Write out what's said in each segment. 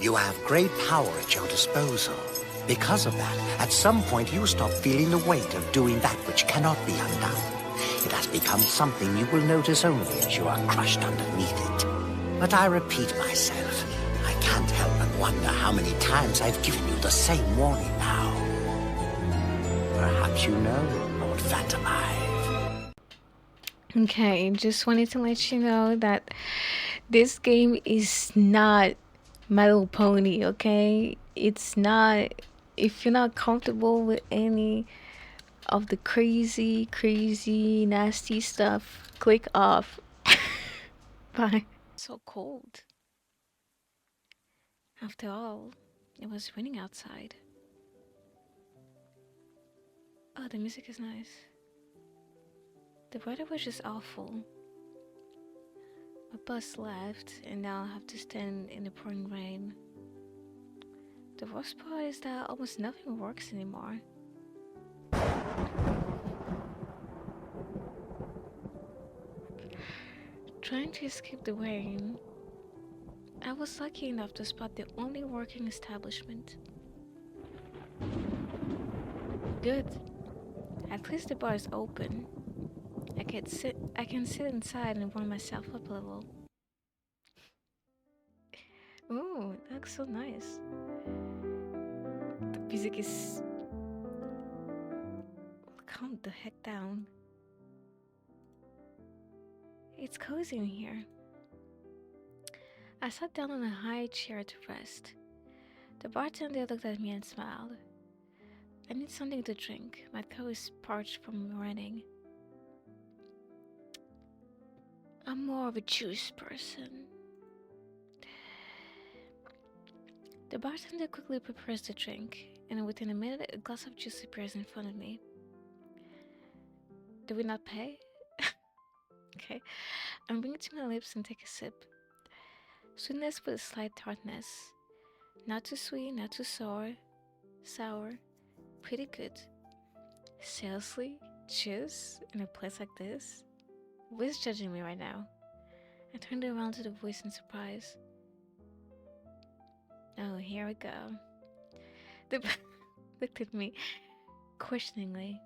You have great power at your disposal. Because of that, at some point you stop feeling the weight of doing that which cannot be undone. It has become something you will notice only as you are crushed underneath it. But I repeat myself, I can't help but wonder how many times I've given you the same warning now. Perhaps you know, Lord Phantomive. Okay, just wanted to let you know that this game is not My Little Pony, okay? It's not. If you're not comfortable with any of the crazy, nasty stuff, click off. Bye. So cold. After all, it was raining outside. Oh, the music is nice. The weather was just awful. My bus left, and now I have to stand in the pouring rain. The worst part is that almost nothing works anymore. Trying to escape the rain, I was lucky enough to spot the only working establishment. Good. At least the bar is open. I can sit inside and warm myself up a little. Ooh, that looks so nice. The music is... Calm the heck down. It's cozy in here. I sat down on a high chair to rest. The bartender looked at me and smiled. I need something to drink. My throat is parched from running. I'm more of a juice person. The bartender quickly prepares the drink, and within a minute, a glass of juice appears in front of me. Do we not pay? Okay. I'm bringing it to my lips and take a sip. Sweetness with a slight tartness. Not too sweet, not too sour. Sour. Pretty good. Seriously? Juice? In a place like this? Who is judging me right now? I turned around to the voice in surprise. Oh, here we go. The looked at me questioningly.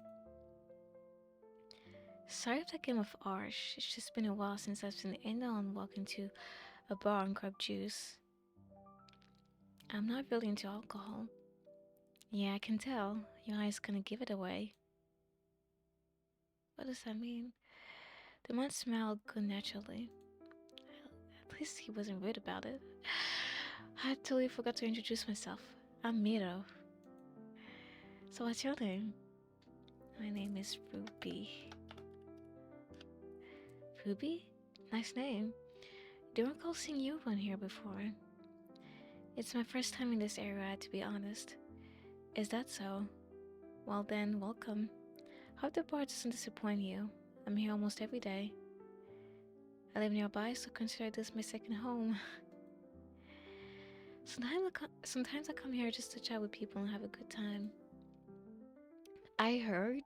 Sorry if that came off harsh. It's just been a while since I've seen anyone walk into a bar and grab juice. I'm not really into alcohol. Yeah, I can tell. Your eyes gonna give it away. What does that mean? The man smiled good naturally. At least he wasn't rude about it. I totally forgot to introduce myself. I'm Miro. So what's your name? My name is Ruby. Ruby? Nice name. Don't recall seeing you around here before. It's my first time in this area, to be honest. Is that so? Well then, welcome. Hope the bar doesn't disappoint you. I'm here almost every day. I live nearby, so consider this my second home. Sometimes I come here just to chat with people and have a good time. I heard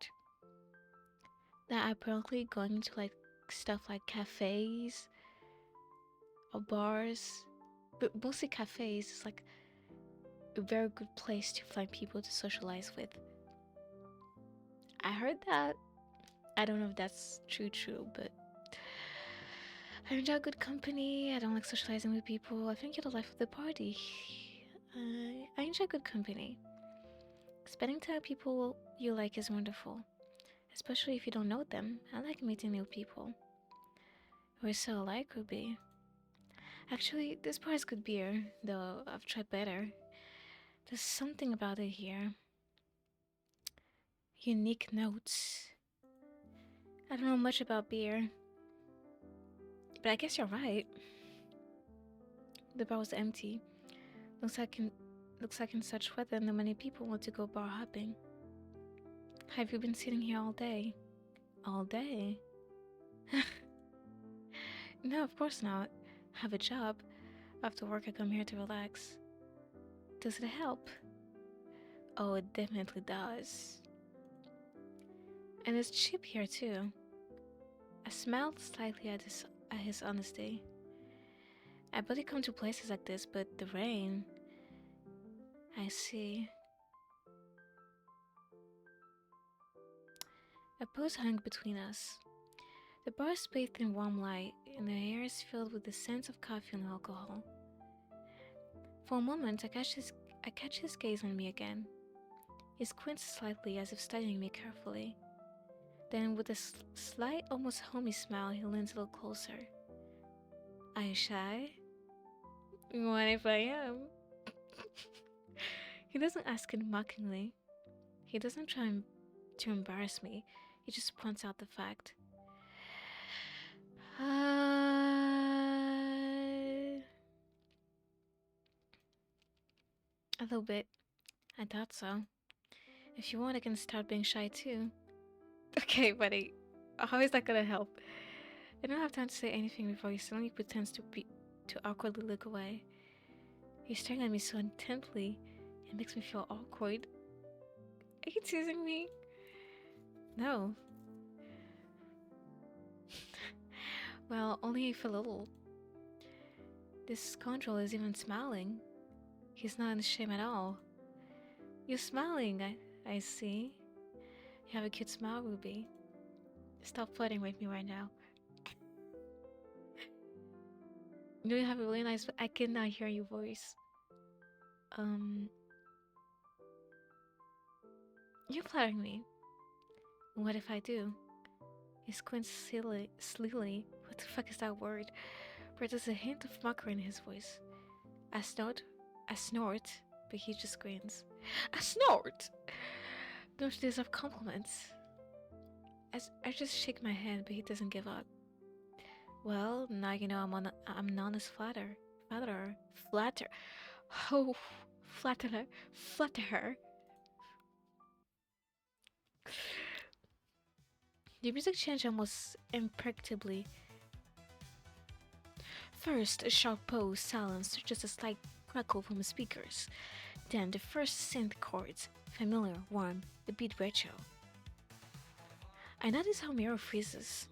that apparently going to like stuff like cafes or bars, but mostly cafes, is like a very good place to find people to socialize with. I heard that. I don't know if that's true, but I enjoy good company. I don't like socializing with people. I think you're the life of the party. I enjoy good company. Spending time with people you like is wonderful, especially if you don't know them. I like meeting new people. We're so alike, Ruby. Actually, this bar is good beer, though I've tried better. There's something about it here. Unique notes. I don't know much about beer, but I guess you're right. The bar was empty. Looks like in such weather, not many people want to go bar hopping. Have you been sitting here all day? All day? No, of course not. I have a job. After work, I come here to relax. Does it help? Oh, it definitely does. And it's cheap here too. I smiled slightly at his honesty. I barely come to places like this, but the rain, I see. A post hung between us. The bar is bathed in warm light, and the air is filled with the scent of coffee and alcohol. For a moment, I catch his gaze on me again. He squints slightly as if studying me carefully. Then, with a slight, almost homey smile, he leans a little closer. Are you shy? What if I am? He doesn't ask it mockingly. He doesn't try to embarrass me. He just points out the fact. A little bit. I thought so. If you want, I can start being shy too. Okay, buddy. How is that gonna help? I don't have time to say anything before he suddenly pretends to awkwardly look away. He's staring at me so intently, it makes me feel awkward. Are you teasing me? No. Well, only if a little. This scoundrel is even smiling. He's not in shame at all. You're smiling, I see. You have a cute smile, Ruby. Stop flirting with me right now. You have a really nice. I cannot hear your voice. You're flattering me. What if I do? He squints sleepily. What the fuck is that word? But there's a hint of mockery in his voice. I snort, but he just grins. I snort! Don't you deserve compliments? I just shake my head, but he doesn't give up. Well, now you know I'm an honest flatterer. Oh, flatterer. The music changed almost imperceptibly. First, a sharp pause, silence, just a slight crackle from the speakers. Then the first synth chords, familiar, warm, the beat retro. I notice how Miro freezes.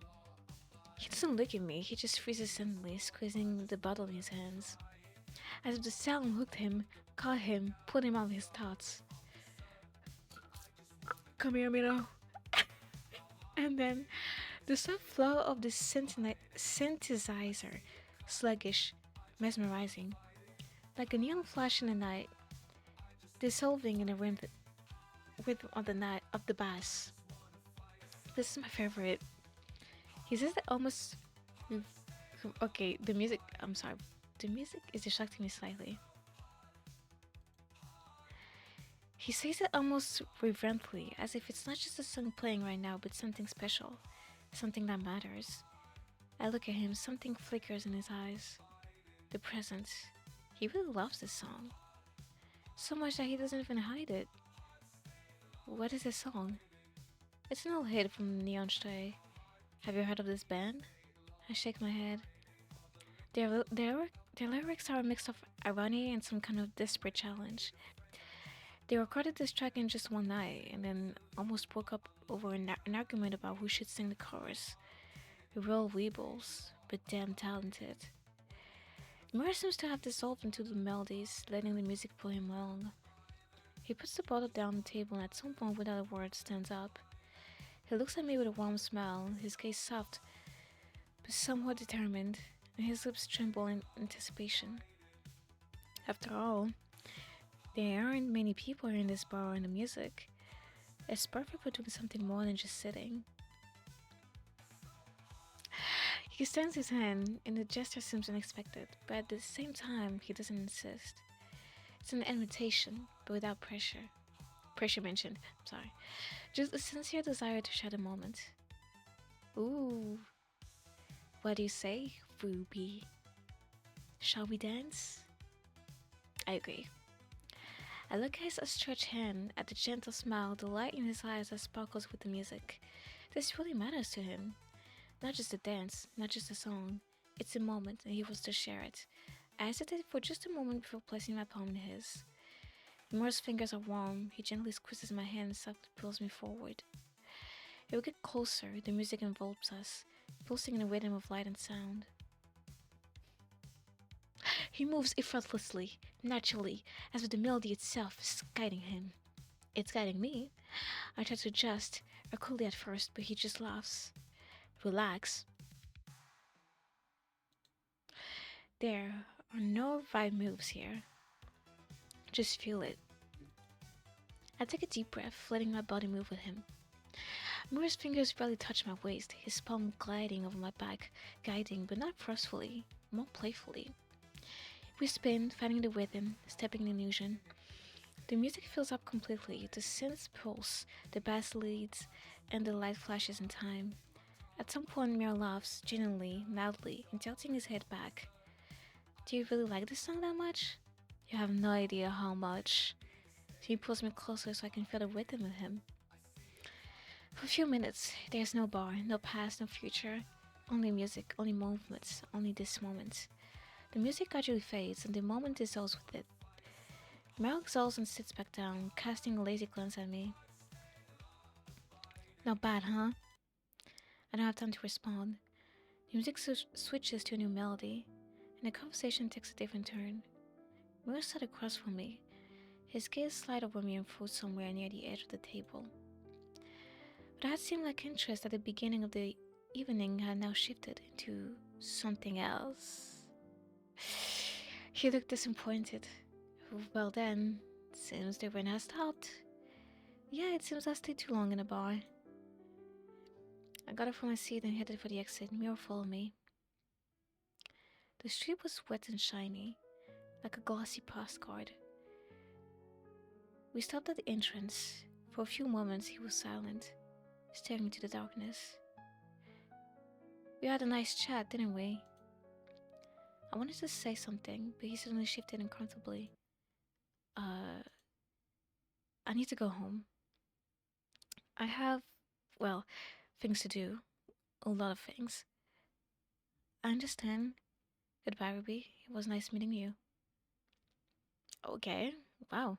He doesn't look at me, he just freezes suddenly, squeezing the bottle in his hands. As if the sound hooked him, caught him, pulled him out of his thoughts. Come here, Miro. And then the soft flow of the synthesizer, sluggish, mesmerizing, like a neon flash in the night, dissolving in the rhythm of the bass. This is my favorite. He says that almost. Okay, the music. I'm sorry. The music is distracting me slightly. He says it almost reverently, as if it's not just a song playing right now, but something special, something that matters. I look at him, something flickers in his eyes. The presence. He really loves this song. So much that he doesn't even hide it. What is this song? It's an old hit from Neon Strade. Have you heard of this band? I shake my head. Their lyrics are a mix of irony and some kind of desperate challenge. They recorded this track in just one night and then almost broke up over an argument about who should sing the chorus. Real weebles, but damn talented. Miro seems to have dissolved into the melodies, letting the music pull him along. He puts the bottle down on the table and at some point without a word stands up. He looks at me with a warm smile, his gaze soft but somewhat determined, and his lips tremble in anticipation. After all, there aren't many people hearing this bar and the music. It's perfect for doing something more than just sitting. He extends his hand, and the gesture seems unexpected, but at the same time, he doesn't insist. It's an invitation, but without pressure. Pressure mentioned, I'm sorry. Just a sincere desire to share the moment. Ooh. What do you say, Ruby? Shall we dance? I agree. I look at his outstretched hand, at the gentle smile, the light in his eyes that sparkles with the music. This really matters to him. Not just the dance, not just the song. It's a moment, and he wants to share it. I hesitate for just a moment before placing my palm in his. Moore's fingers are warm. He gently squeezes my hand and softly pulls me forward. As we get closer, the music envelops us, pulsing in a rhythm of light and sound. He moves effortlessly, naturally, as if the melody itself is guiding him. It's guiding me. I try to adjust, or coolly at first, but he just laughs. Relax. There are no right moves here. Just feel it. I take a deep breath, letting my body move with him. Miro's fingers barely touch my waist, his palm gliding over my back, guiding but not forcefully, more playfully. We spin, finding the rhythm, stepping in illusion. The music fills up completely, the synths pulse, the bass leads, and the light flashes in time. At some point, Miro laughs, genuinely, loudly, and tilting his head back. Do you really like this song that much? You have no idea how much. He pulls me closer so I can feel the rhythm with him. For a few minutes, there's no bar, no past, no future. Only music, only movements, only this moment. The music gradually fades, and the moment dissolves with it. Mel exhales and sits back down, casting a lazy glance at me. Not bad, huh? I don't have time to respond. The music switches to a new melody, and the conversation takes a different turn. Miro sat across from me. His gaze slid over me and froze somewhere near the edge of the table. What had seemed like interest at the beginning of the evening had now shifted into something else. He looked disappointed. Well then, seems the rain has stopped. Yeah, it seems I stayed too long in the bar. I got up from my seat and headed for the exit. Miro followed me. The street was wet and shiny, like a glossy postcard. We stopped at the entrance. For a few moments he was silent, staring into the darkness. We had a nice chat, didn't we? I wanted to say something, but he suddenly shifted uncomfortably. I need to go home. I have, well, things to do. A lot of things. I understand. Goodbye, Ruby. It was nice meeting you. Okay. Wow.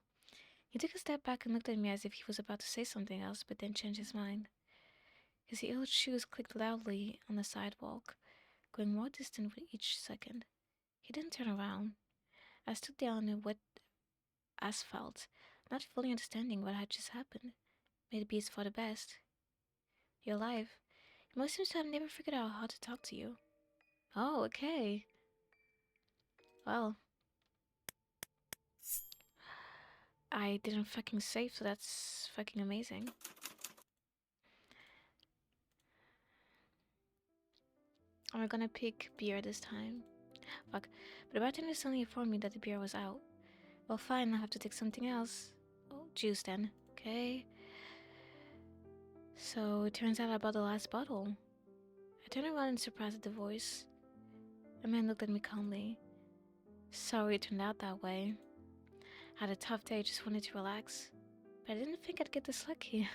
He took a step back and looked at me as if he was about to say something else, but then changed his mind. His heeled shoes clicked loudly on the sidewalk, growing more distant with each second. He didn't turn around. I stood there on the wet asphalt, not fully understanding what had just happened. Maybe it's for the best. You're alive. It most seems to have never figured out how to talk to you. Oh, okay. Well, I didn't fucking save, so that's fucking amazing. Am I gonna pick beer this time? Fuck. But the bartender suddenly informed me that the beer was out. Well, fine, I'll have to take something else. Oh, juice then. Okay. So it turns out I bought the last bottle. I turned around in surprise at the voice. The man looked at me calmly. Sorry it turned out that way. Had a tough day, just wanted to relax. But I didn't think I'd get this lucky.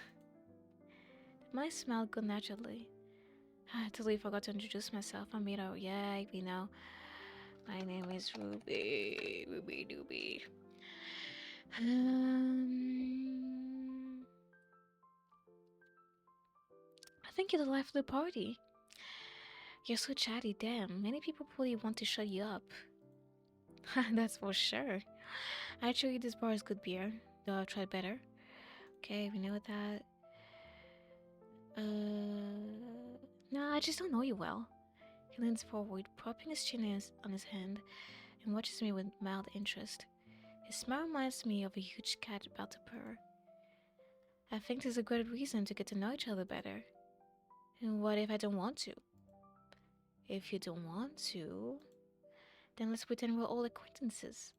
My smile good naturally. I totally forgot to introduce myself. I'm Miro. Yeah, we know. My name is Ruby. Ruby Dooby. I think you're the life of the party. You're so chatty, damn. Many people probably want to shut you up. That's for sure. I assure you this bar is good beer, though I'll try better. Okay, we know that. No, I just don't know you well. He leans forward, propping his chin on his hand, and watches me with mild interest. His smile reminds me of a huge cat about to purr. I think there's a great reason to get to know each other better. And what if I don't want to? If you don't want to, then let's pretend we're all acquaintances.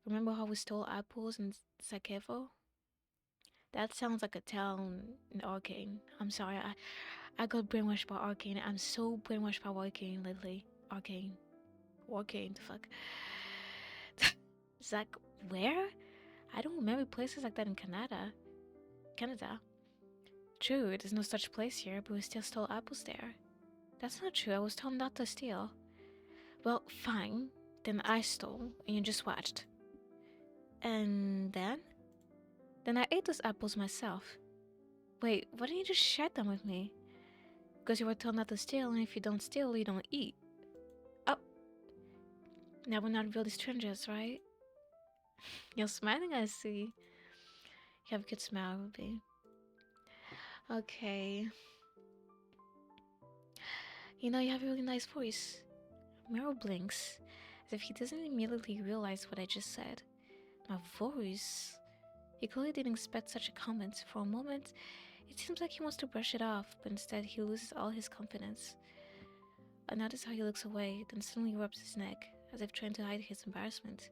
Remember how we stole apples in Sarajevo? That sounds like a town in Arcane. I'm sorry, I got brainwashed by Arcane. I'm so brainwashed by Arcane lately. Arcane. The fuck? Zach, where? I don't remember places like that in Canada. True, there's no such place here, but we still stole apples there. That's not true, I was told not to steal. Well, fine. Then I stole, and you just watched. And then? Then I ate those apples myself. Wait, why didn't you just share them with me? Because you were told not to steal, and if you don't steal, you don't eat. Oh. Now we're not really strangers, right? You're smiling, I see. You have a good smile, Ruby. Okay. You know, you have a really nice voice. Miro blinks, as if he doesn't immediately realize what I just said. My voice? He clearly didn't expect such a comment. For a moment, it seems like he wants to brush it off, but instead he loses all his confidence. I notice how he looks away, then suddenly rubs his neck, as if trying to hide his embarrassment.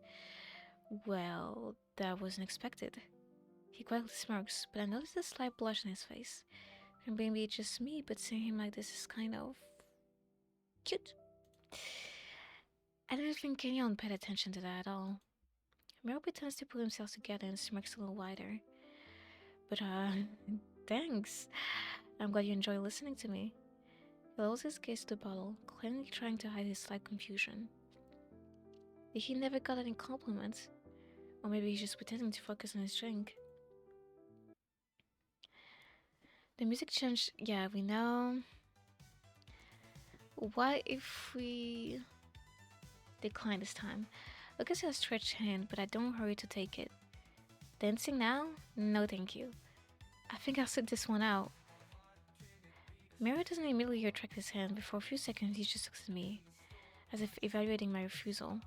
Well, that wasn't expected. He quietly smirks, but I notice a slight blush on his face. And maybe it's just me, but seeing him like this is kind of cute. I didn't think anyone paid attention to that at all. Miro pretends to pull himself together and smirks a little wider. But, thanks. I'm glad you enjoy listening to me. He lowers his gaze to the bottle, clearly trying to hide his slight confusion. Did he never got any compliments? Or maybe he's just pretending to focus on his drink. The music changed. Yeah, we know. What if we decline this time? Look at your stretched hand, but I don't hurry to take it. Dancing now? No, thank you. I think I'll sit this one out. Miro doesn't immediately retract his hand. Before a few seconds, he just looks at me, as if evaluating my refusal.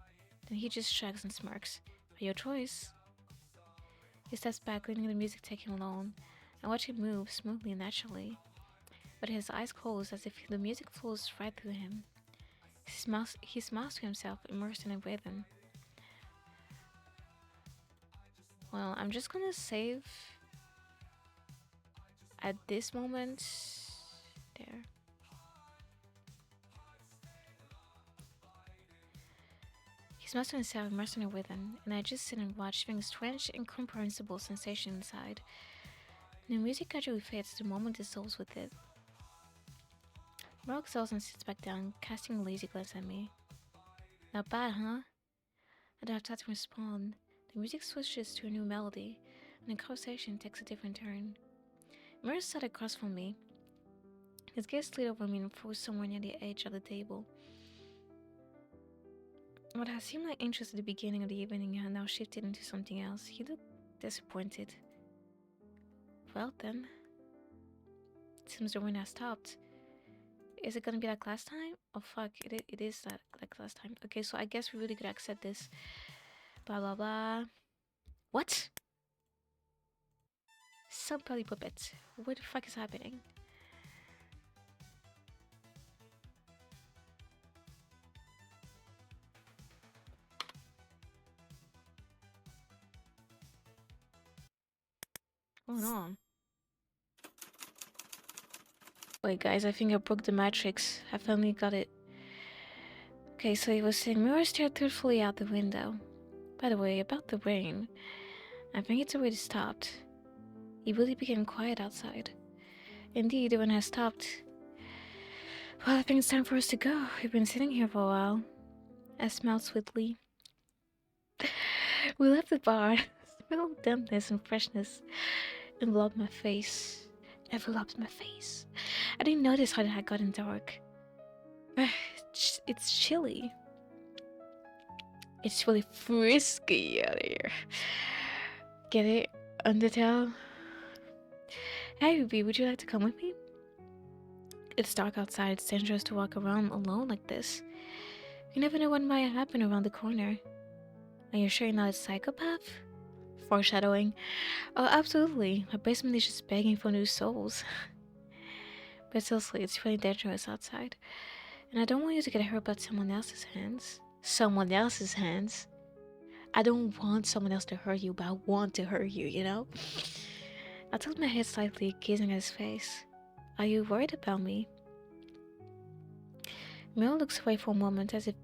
Then he just shrugs and smirks. Your choice. He steps back, letting the music take him alone. I watch him move smoothly and naturally, but his eyes close as if the music flows right through him. He smiles to himself, immersed in a rhythm. Well, I'm just gonna save at this moment. There. He smiles to himself, immersed in a rhythm, and I just sit and watch, feeling strange, incomprehensible sensation inside. The music gradually fades, the moment dissolves with it. Miro exhales and sits back down, casting a lazy glance at me. Not bad, huh? I don't have time to respond. The music switches to a new melody, and the conversation takes a different turn. Miro sat across from me. His gaze slid over me and froze somewhere near the edge of the table. What had seemed like interest at the beginning of the evening had now shifted into something else. He looked disappointed. Well then, it seems the rain has stopped. Is it gonna be like last time? Oh fuck, it is that like last time. Okay, so I guess we really could accept this. Blah blah blah. What? Some belly puppet. What the fuck is happening? Oh no. Wait guys, I think I broke the matrix. I finally got it. Okay, so he was saying Miro stared truthfully out the window. By the way, about the rain, I think it's already stopped. It really became quiet outside. Indeed, the rain has stopped. Well, I think it's time for us to go. We've been sitting here for a while. I smiled sweetly. We left the bar. Smell of dampness and freshness enveloped my face. Enveloped my face. I didn't notice how it had gotten dark. It's chilly. It's really frisky out here. Get it? Undertale? Hey, Ruby, would you like to come with me? It's dark outside. It's dangerous to walk around alone like this. You never know what might happen around the corner. Are you sure you're not a psychopath? Foreshadowing. Oh, absolutely. My basement is just begging for new souls. But seriously, it's really dangerous outside. And I don't want you to get hurt by someone else's hands. Someone else's hands? I don't want someone else to hurt you, but I want to hurt you, you know? I tilted my head slightly, gazing at his face. Are you worried about me? Miro looks away for a moment as if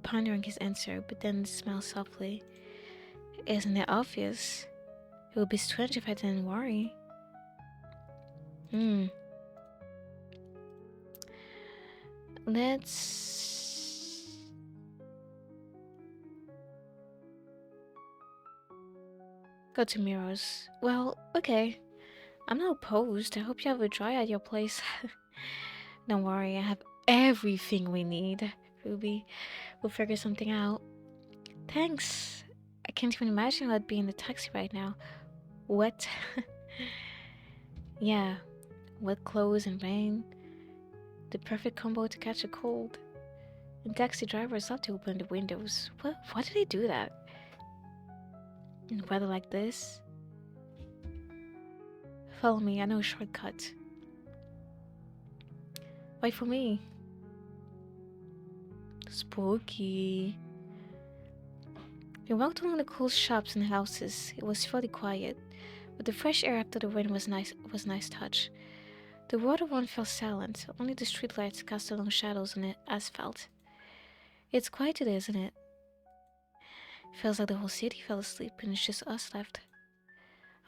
pondering his answer, but then smiles softly. Isn't it obvious? It would be strange if I didn't worry. Let's... go to Miro's. Well, okay. I'm not opposed. I hope you have a dry at your place. Don't worry, I have everything we need. Ruby. We'll figure something out. Thanks. I can't even imagine how I'd be in the taxi right now. Wet. Yeah, wet clothes and rain. The perfect combo to catch a cold. And taxi drivers love to open the windows. Why do they do that? In weather like this? Follow me, I know a shortcut. Wait for me. Spooky. We walked along the cool shops and houses. It was fairly quiet, but the fresh air after the rain was nice touch. The water one fell silent, only the streetlights cast long shadows on the asphalt. It's quiet today, isn't it? Feels like the whole city fell asleep and it's just us left.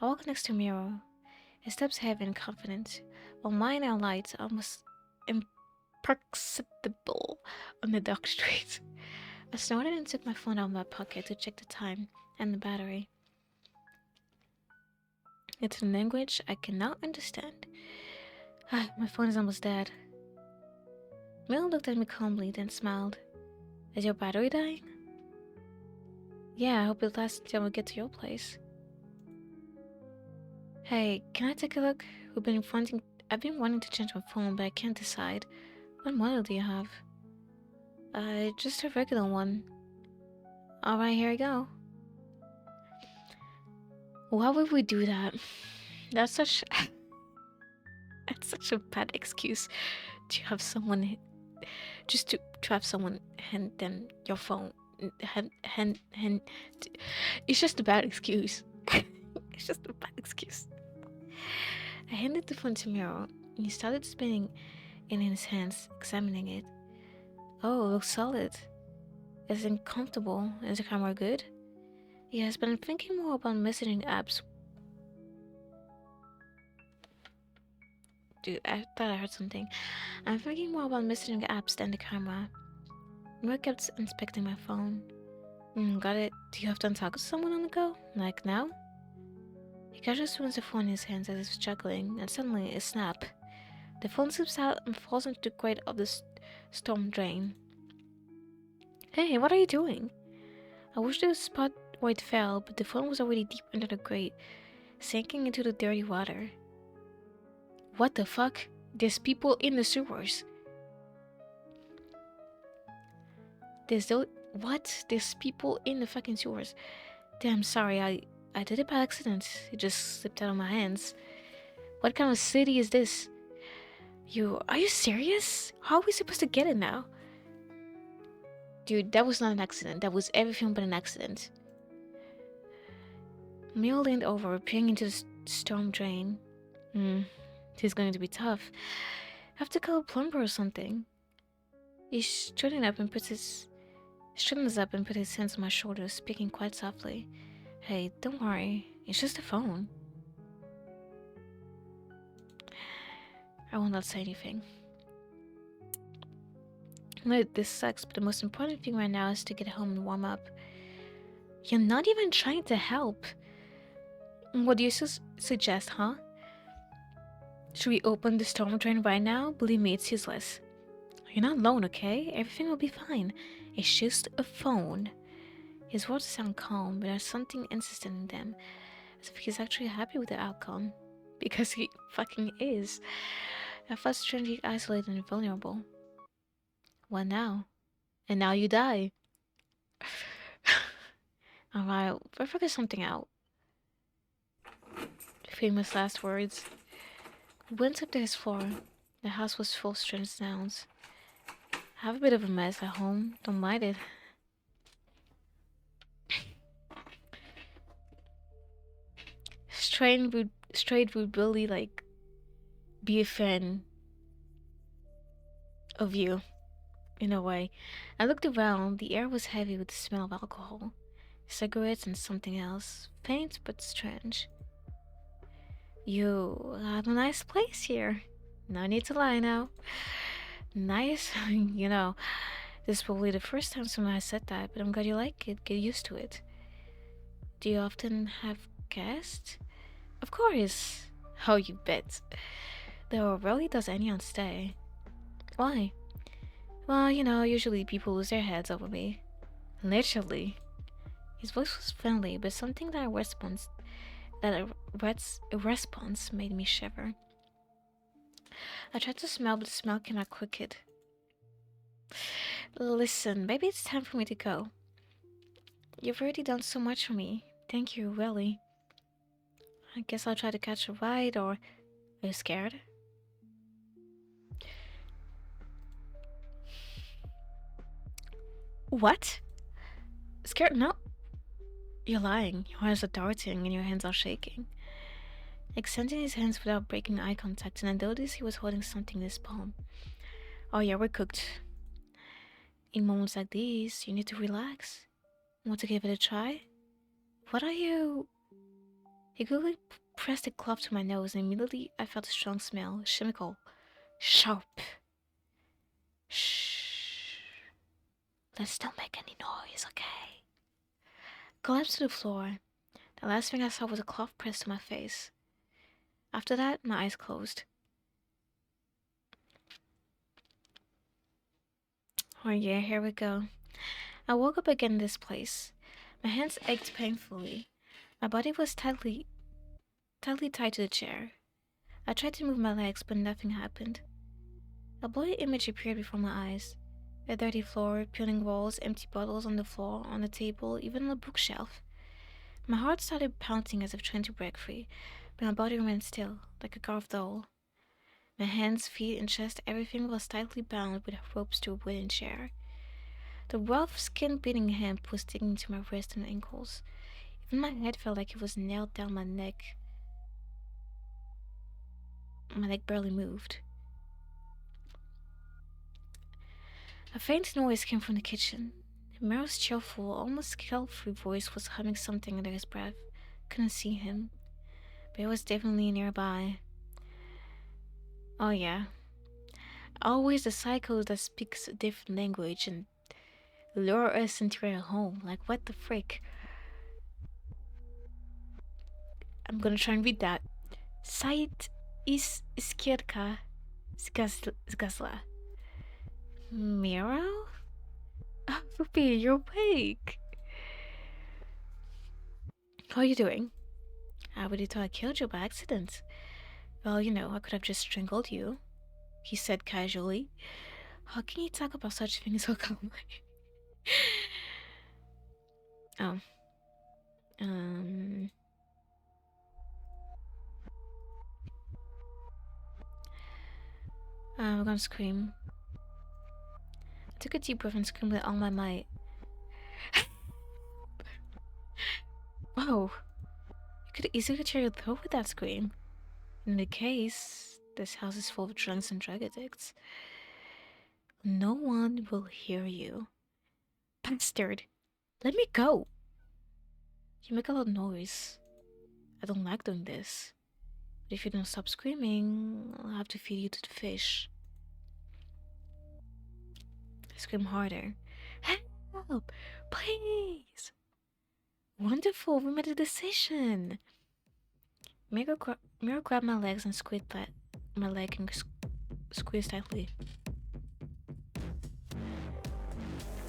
I walk next to Miro. His steps heavy and confident, while mine are light, almost imperceptible on the dark streets. I snorted and took my phone out of my pocket to check the time and the battery. It's a language I cannot understand. My phone is almost dead. Miro looked at me calmly, then smiled. Is your battery dying? Yeah, I hope it lasts until we get to your place. Hey, can I take a look? I've been wanting to change my phone, but I can't decide. What model do you have? Just a regular one. Alright, here we go. Why would we do that? That's such a bad excuse to have someone just to have someone hand them your phone. It's just a bad excuse. It's just a bad excuse. I handed the phone to Miro, and he started spinning it in his hands, examining it. Oh, it looks solid. Is it comfortable? Is the camera good? Yes, but I'm thinking more about messaging apps. Dude, I thought I heard something. I'm thinking more about messaging apps than the camera. Miro kept inspecting my phone. Got it. Do you have to talk to someone on the go? Like now? He casually swings the phone in his hands as if juggling, and suddenly a snap. The phone slips out and falls into the grate of the storm drain. Hey, what are you doing? I wished there was a spot where it fell, but the phone was already deep under the grate, sinking into the dirty water. What the fuck? There's people in the sewers. There's people in the fucking sewers. Damn, sorry, I did it by accident. It just slipped out of my hands. What kind of city is this? Are you serious? How are we supposed to get in now? Dude, that was not an accident. That was everything but an accident. Mio leaned over, peering into the storm drain. This is going to be tough. I have to call a plumber or something. He straightens up and put his hands on my shoulders, speaking quite softly. Hey, don't worry. It's just a phone. I will not say anything. Look, this sucks, but the most important thing right now is to get home and warm up. You're not even trying to help. What do you suggest, huh? Should we open the storm drain right now? Believe me, it's useless. You're not alone, okay? Everything will be fine. It's just a phone. His words sound calm, but there's something insistent in them, as if he's actually happy with the outcome. Because he fucking is. I felt strangely isolated and vulnerable. What now? And now you die. Alright, we'll figure something out. Famous last words. We went up to his floor. The house was full of strange sounds. I have a bit of a mess at home. Don't mind it. Strade would really be a fan of you, in a way. I looked around. The air was heavy with the smell of alcohol, cigarettes, and something else. Faint but strange. You have a nice place here. No need to lie now. Nice, this is probably the first time someone has said that, but I'm glad you like it. Get used to it. Do you often have guests? Of course. Oh, you bet. Though rarely does anyone stay. Why? Well, usually people lose their heads over me. Literally. His voice was friendly, but something that a response made me shiver. I tried to smell, but the smell came out crooked. Listen, maybe it's time for me to go. You've already done so much for me. Thank you, really. I guess I'll try to catch a ride, or are you scared? What? Scared? No. You're lying. Your eyes are darting and your hands are shaking. Extending his hands without breaking eye contact, and I noticed he was holding something in his palm. Oh yeah, we're cooked. In moments like these, you need to relax. Want to give it a try? What are you? He quickly pressed a glove to my nose, and immediately I felt a strong smell, chemical, sharp. Shh. Let's don't make any noise, okay? Collapsed to the floor. The last thing I saw was a cloth pressed to my face. After that, my eyes closed. Oh yeah, here we go. I woke up again in this place. My hands ached painfully. My body was tightly tied to the chair. I tried to move my legs, but nothing happened. A blurry image appeared before my eyes. A dirty floor, peeling walls, empty bottles on the floor, on the table, even on the bookshelf. My heart started pounding as if trying to break free, but my body remained still, like a carved doll. My hands, feet, and chest, everything was tightly bound with ropes to a wooden chair. The rough, skin-beating hemp was sticking to my wrists and ankles. Even my head felt like it was nailed down my neck. My neck barely moved. A faint noise came from the kitchen. Miro's cheerful, almost carefree voice was humming something under his breath. Couldn't see him, but he was definitely nearby. Oh yeah, always the psycho that speaks a different language and lure us into their home. Like what the frick? I'm gonna try and read that. Sait is izquierda zgazla. Miro? Oh, Ruby, you're awake. How are you doing? I really thought I killed you by accident. Well, I could have just strangled you, he said casually. How can you talk about such things so calmly? Oh, um, I'm gonna scream. I took a deep breath and screamed with all my might. Whoa, you could easily tear your throat with that scream. In the case, this house is full of drunks and drug addicts. No one will hear you. Bastard, let me go. You make a lot of noise. I don't like doing this. But if you don't stop screaming, I'll have to feed you to the fish. I scream harder. Help! Please! Wonderful, we made a decision! Miro grabbed my legs and squeezed my leg and squeezed tightly.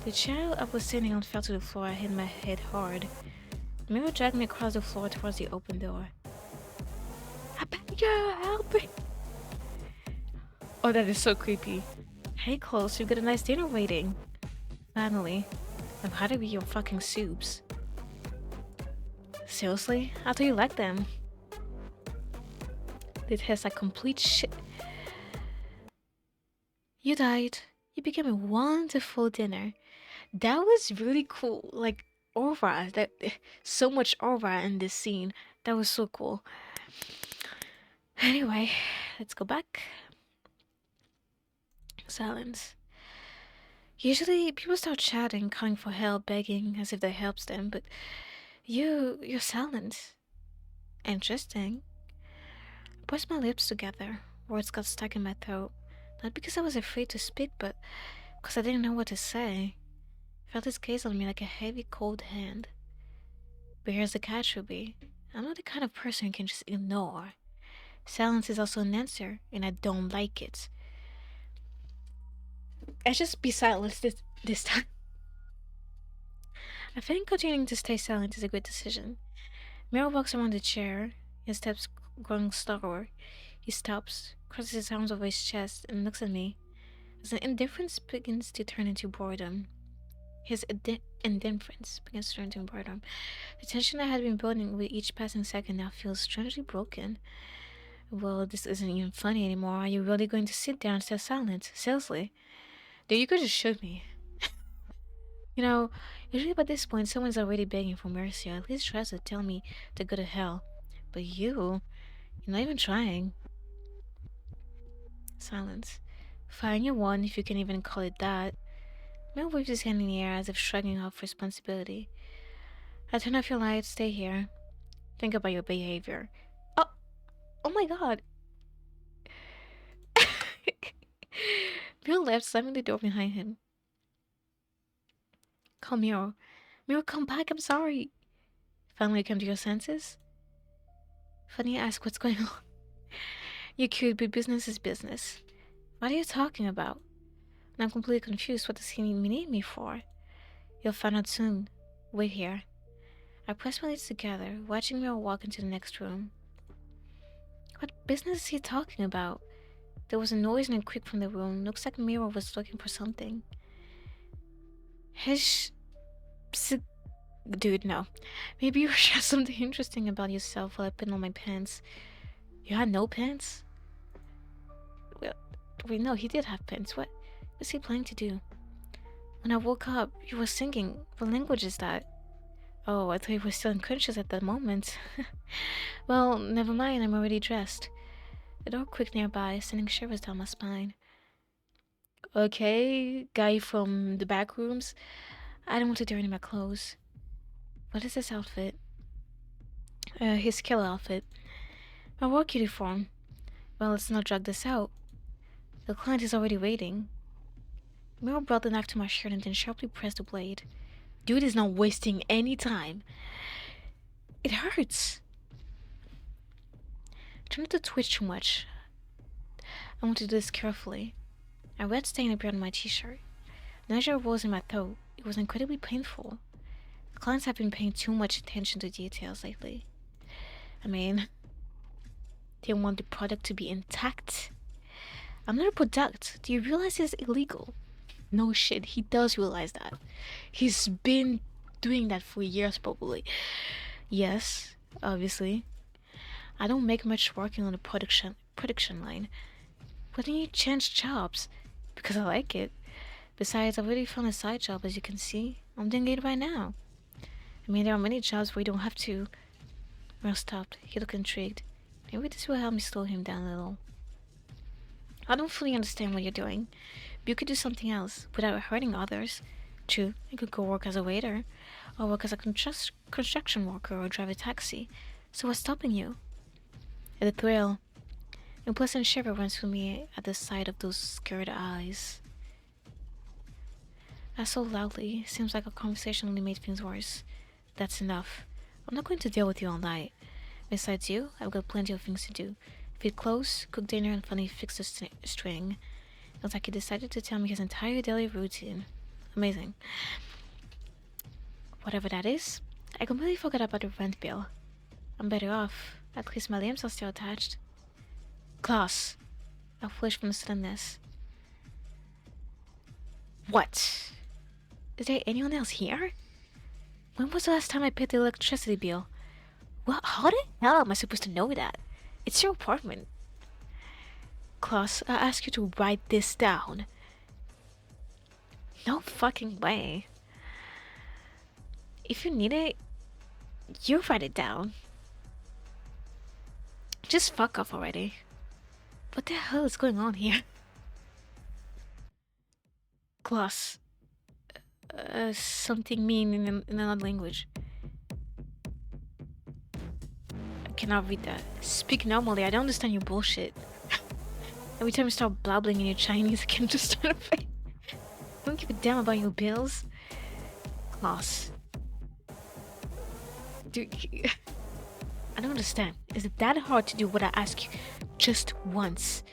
The chair I was sitting on fell to the floor. I hit my head hard. Miro dragged me across the floor towards the open door. I beg you, help me! Oh, that is so creepy. Hey, Close, you've got a nice dinner waiting. Finally. I've had to be your fucking soups. Seriously? I thought you liked them. It tastes like complete shit. You died. You became a wonderful dinner. That was really cool. Like, aura. So much aura in this scene. That was so cool. Anyway, let's go back. Silence. Usually, people start chatting, calling for help, begging, as if that helps them, but you're silent. Interesting. I pressed my lips together. Words got stuck in my throat. Not because I was afraid to speak, but because I didn't know what to say. I felt his gaze on me like a heavy, cold hand. But here's the catch, Ruby. I'm not the kind of person you can just ignore. Silence is also an answer, and I don't like it. I just be silent this time. I think continuing to stay silent is a good decision. Miro walks around the chair, his steps growing slower. He stops, crosses his arms over his chest, and looks at me. As an indifference begins to turn into boredom. His indifference begins to turn into boredom. The tension I had been building with each passing second now feels strangely broken. Well, this isn't even funny anymore. Are you really going to sit there and stay silent? Seriously? Dude, you could just shoot me. You know, usually by this point, someone's already begging for mercy, or at least tries to tell me to go to hell. But you're not even trying. Silence. Fine, you won, if you can even call it that. Mel waves his hand in the air as if shrugging off responsibility. I turn off your lights, stay here. Think about your behavior. Oh, oh my god. Miro left, slamming the door behind him. Call Miro. Miro, come back, I'm sorry. Finally come to your senses? Funny you ask what's going on. You're cute, but business is business. What are you talking about? I'm completely confused. What does he need me for? You'll find out soon. Wait here. I pressed my lips together, watching Miro walk into the next room. What business is he talking about? There was a noise and a creak from the room. Looks like Miro was looking for something. Dude, no. Maybe you share something interesting about yourself while I put on my pants. You had no pants? Well, wait, no, he did have pants. What was he planning to do? When I woke up, you were singing. What language is that? Oh, I thought you were still unconscious at that moment. Well, never mind, I'm already dressed. The door creaked nearby, sending shivers down my spine. Okay, guy from the back rooms. I don't want to dirty my clothes. What is this outfit? His killer outfit. My work uniform. Well, let's not drag this out. The client is already waiting. Miro brought the knife to my shirt and then sharply pressed the blade. Dude is not wasting any time. It hurts. Try not to twitch too much. I want to do this carefully. A red stain appeared on my t-shirt. Nausea rose in my throat. It was incredibly painful. Clients have been paying too much attention to details lately. I mean, they want the product to be intact. I'm not a product. Do you realize it's illegal? No shit, he does realize that. He's been doing that for years, probably. Yes, obviously. I don't make much working on the production line. Why don't you change jobs? Because I like it. Besides, I've already found a side job, as you can see. I'm doing it right now. I mean, there are many jobs where you don't have to. Mel stopped. He looked intrigued. Maybe this will help me slow him down a little. I don't fully understand what you're doing. But you could do something else without hurting others. True, you could go work as a waiter, or work as a construction worker, or drive a taxi. So what's stopping you? The thrill. A pleasant shiver runs through me at the sight of those scared eyes. I so loudly. Seems like our conversation only made things worse. That's enough. I'm not going to deal with you all night. Besides you, I've got plenty of things to do. Feed clothes, cook dinner, and finally fix the string. It looks like he decided to tell me his entire daily routine. Amazing. Whatever that is, I completely forgot about the rent bill. I'm better off. At least my limbs are still attached. Class. I flinched from the suddenness. What? Is there anyone else here? When was the last time I paid the electricity bill? Well, how the hell am I supposed to know that? It's your apartment. Klaus, I ask you to write this down. No fucking way. If you need it, you write it down. Just fuck off already. What the hell is going on here? Klaus. Something mean in another language. I cannot read that. Speak normally, I don't understand your bullshit. Every time you start blabbling in your Chinese, I can just start a fight. Don't give a damn about your bills. Klaus. Dude, I don't understand. Is it that hard to do what I ask you just once?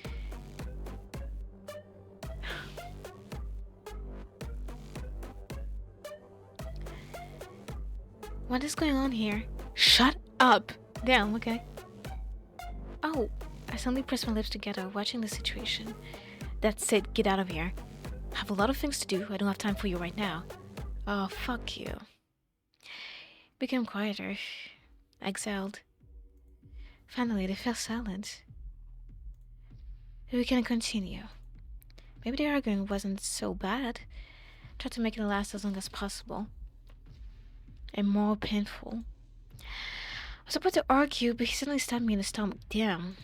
What is going on here? Shut up! Damn, okay. Oh, I suddenly pressed my lips together, watching the situation. That's it, get out of here. I have a lot of things to do, I don't have time for you right now. Oh, fuck you. Became quieter. I exhaled. Finally, they fell silent. We can continue. Maybe the arguing wasn't so bad. Tried to make it last as long as possible. And more painful. I was about to argue, but he suddenly stabbed me in the stomach. Damn.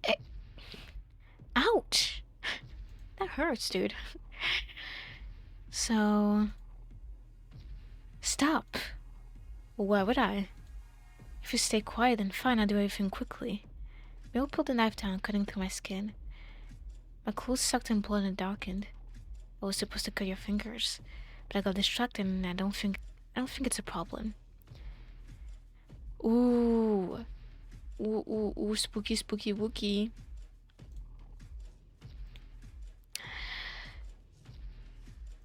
Eh. Ouch! That hurts, dude. So... Stop. Why would I? If you stay quiet, then fine, I'll do everything quickly. Miro pulled the knife down, cutting through my skin. My clothes sucked in blood and darkened. I was supposed to cut your fingers, but I got distracted and I don't think it's a problem. Ooh. Ooh, spooky, spooky, wookie.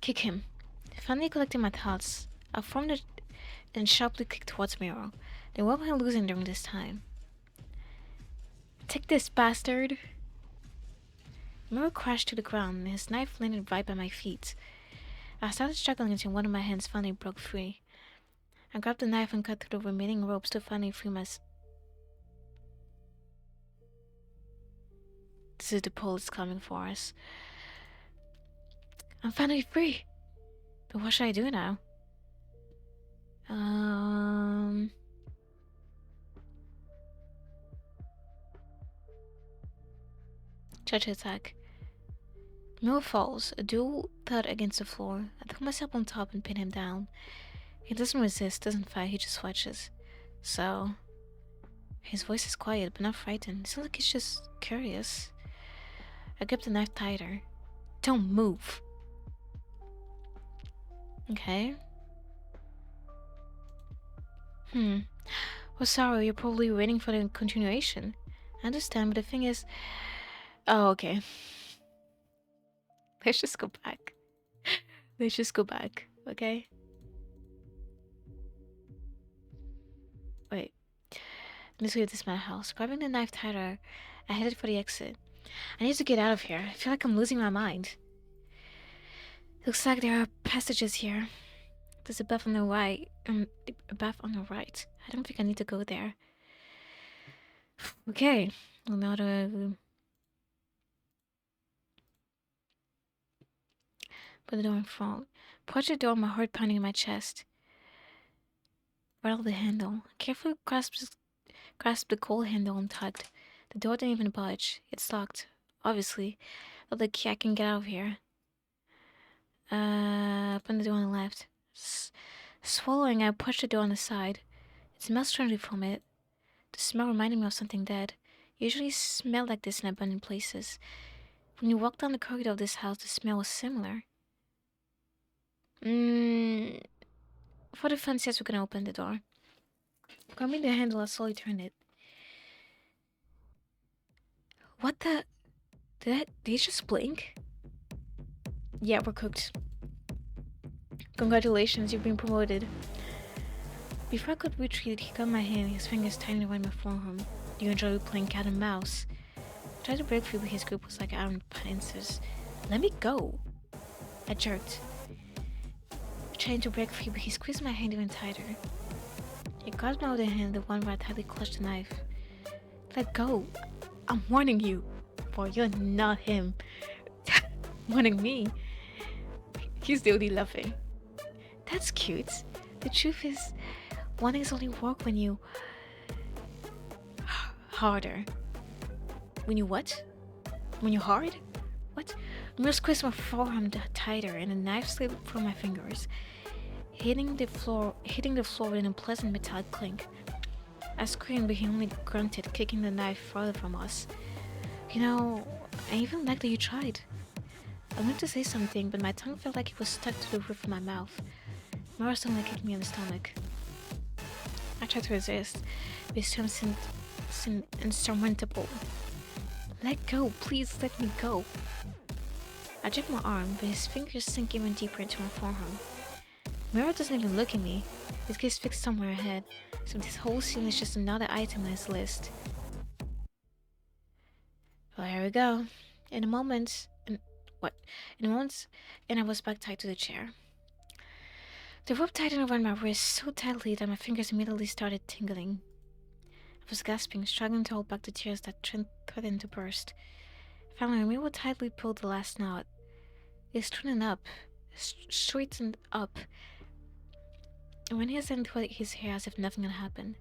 Kick him. Finally collecting my thoughts, I formed it and sharply kicked towards Miro. Then what am I losing during this time? Take this, bastard! Miro crashed to the ground and his knife landed right by my feet. I started struggling until one of my hands finally broke free. I grabbed the knife and cut through the remaining ropes to finally free myself. This is the police coming for us. I'm finally free! But what should I do now? Try to attack. Miro falls, a dual thud against the floor. I throw myself on top and pin him down. He doesn't resist, doesn't fight, he just watches. So... His voice is quiet, but not frightened. It sounds like he's just curious. I grip the knife tighter. Don't move! Okay. Well, sorry, you're probably waiting for the continuation. I understand, but the thing is... Oh, okay. Let's just go back. Let's just go back, okay? Wait. Let's leave this madhouse. Grabbing the knife tighter, I headed for the exit. I need to get out of here. I feel like I'm losing my mind. Looks like there are passages here. There's a bath on the right. A bath on the right. I don't think I need to go there. Okay. Another... Put the door in front. Approach the door, my heart pounding in my chest. Rattle the handle. Carefully grasp the cold handle untucked. The door didn't even budge. It's locked. Obviously. With the key, I can get out of here. Open the door on the left. Swallowing, I pushed the door on the side. It smells strangely from it. The smell reminded me of something dead. Usually smell like this in abandoned places. When you walk down the corridor of this house, the smell was similar. For the fun, yes, we're gonna open the door. Grabbing the handle, I slowly turn it. What the? Did he just blink? Yeah, we're cooked. Congratulations, you've been promoted. Before I could retreat, he got my hand, his fingers tightening around my forearm. Do you enjoy playing cat and mouse? I tried to break free, but his grip was like iron pincers. Let me go! I jerked. Trying to break free, but he squeezed my hand even tighter. He grabbed my other hand, the one where I tightly clutched the knife. Let go! I'm warning you! Boy, you're not him. Warning me? He's the only laughing. That's cute. The truth is, warnings only work when you... harder. When you what? When you're hard? What? Miro squeezed my forearm tighter and the knife slipped from my fingers, hitting the floor with an unpleasant metallic clink. I screamed, but he only grunted, kicking the knife farther from us. You know, I even like that you tried. I wanted to say something, but my tongue felt like it was stuck to the roof of my mouth. Miro suddenly kicked me in the stomach. I tried to resist, but his terms seemed insurmountable. Let go, please let me go. I jerked my arm, but his fingers sank even deeper into my forearm. Miro doesn't even look at me. His gaze fixed somewhere ahead, so this whole scene is just another item on his list. Well, here we go. In a moment, what? In a moment, and I was back tied to the chair. The rope tightened around my wrist so tightly that my fingers immediately started tingling. I was gasping, struggling to hold back the tears that threatened to burst. Finally, Miro tightly pulled the last knot. It straightened up, and when his hand twitched his hair as if nothing had happened.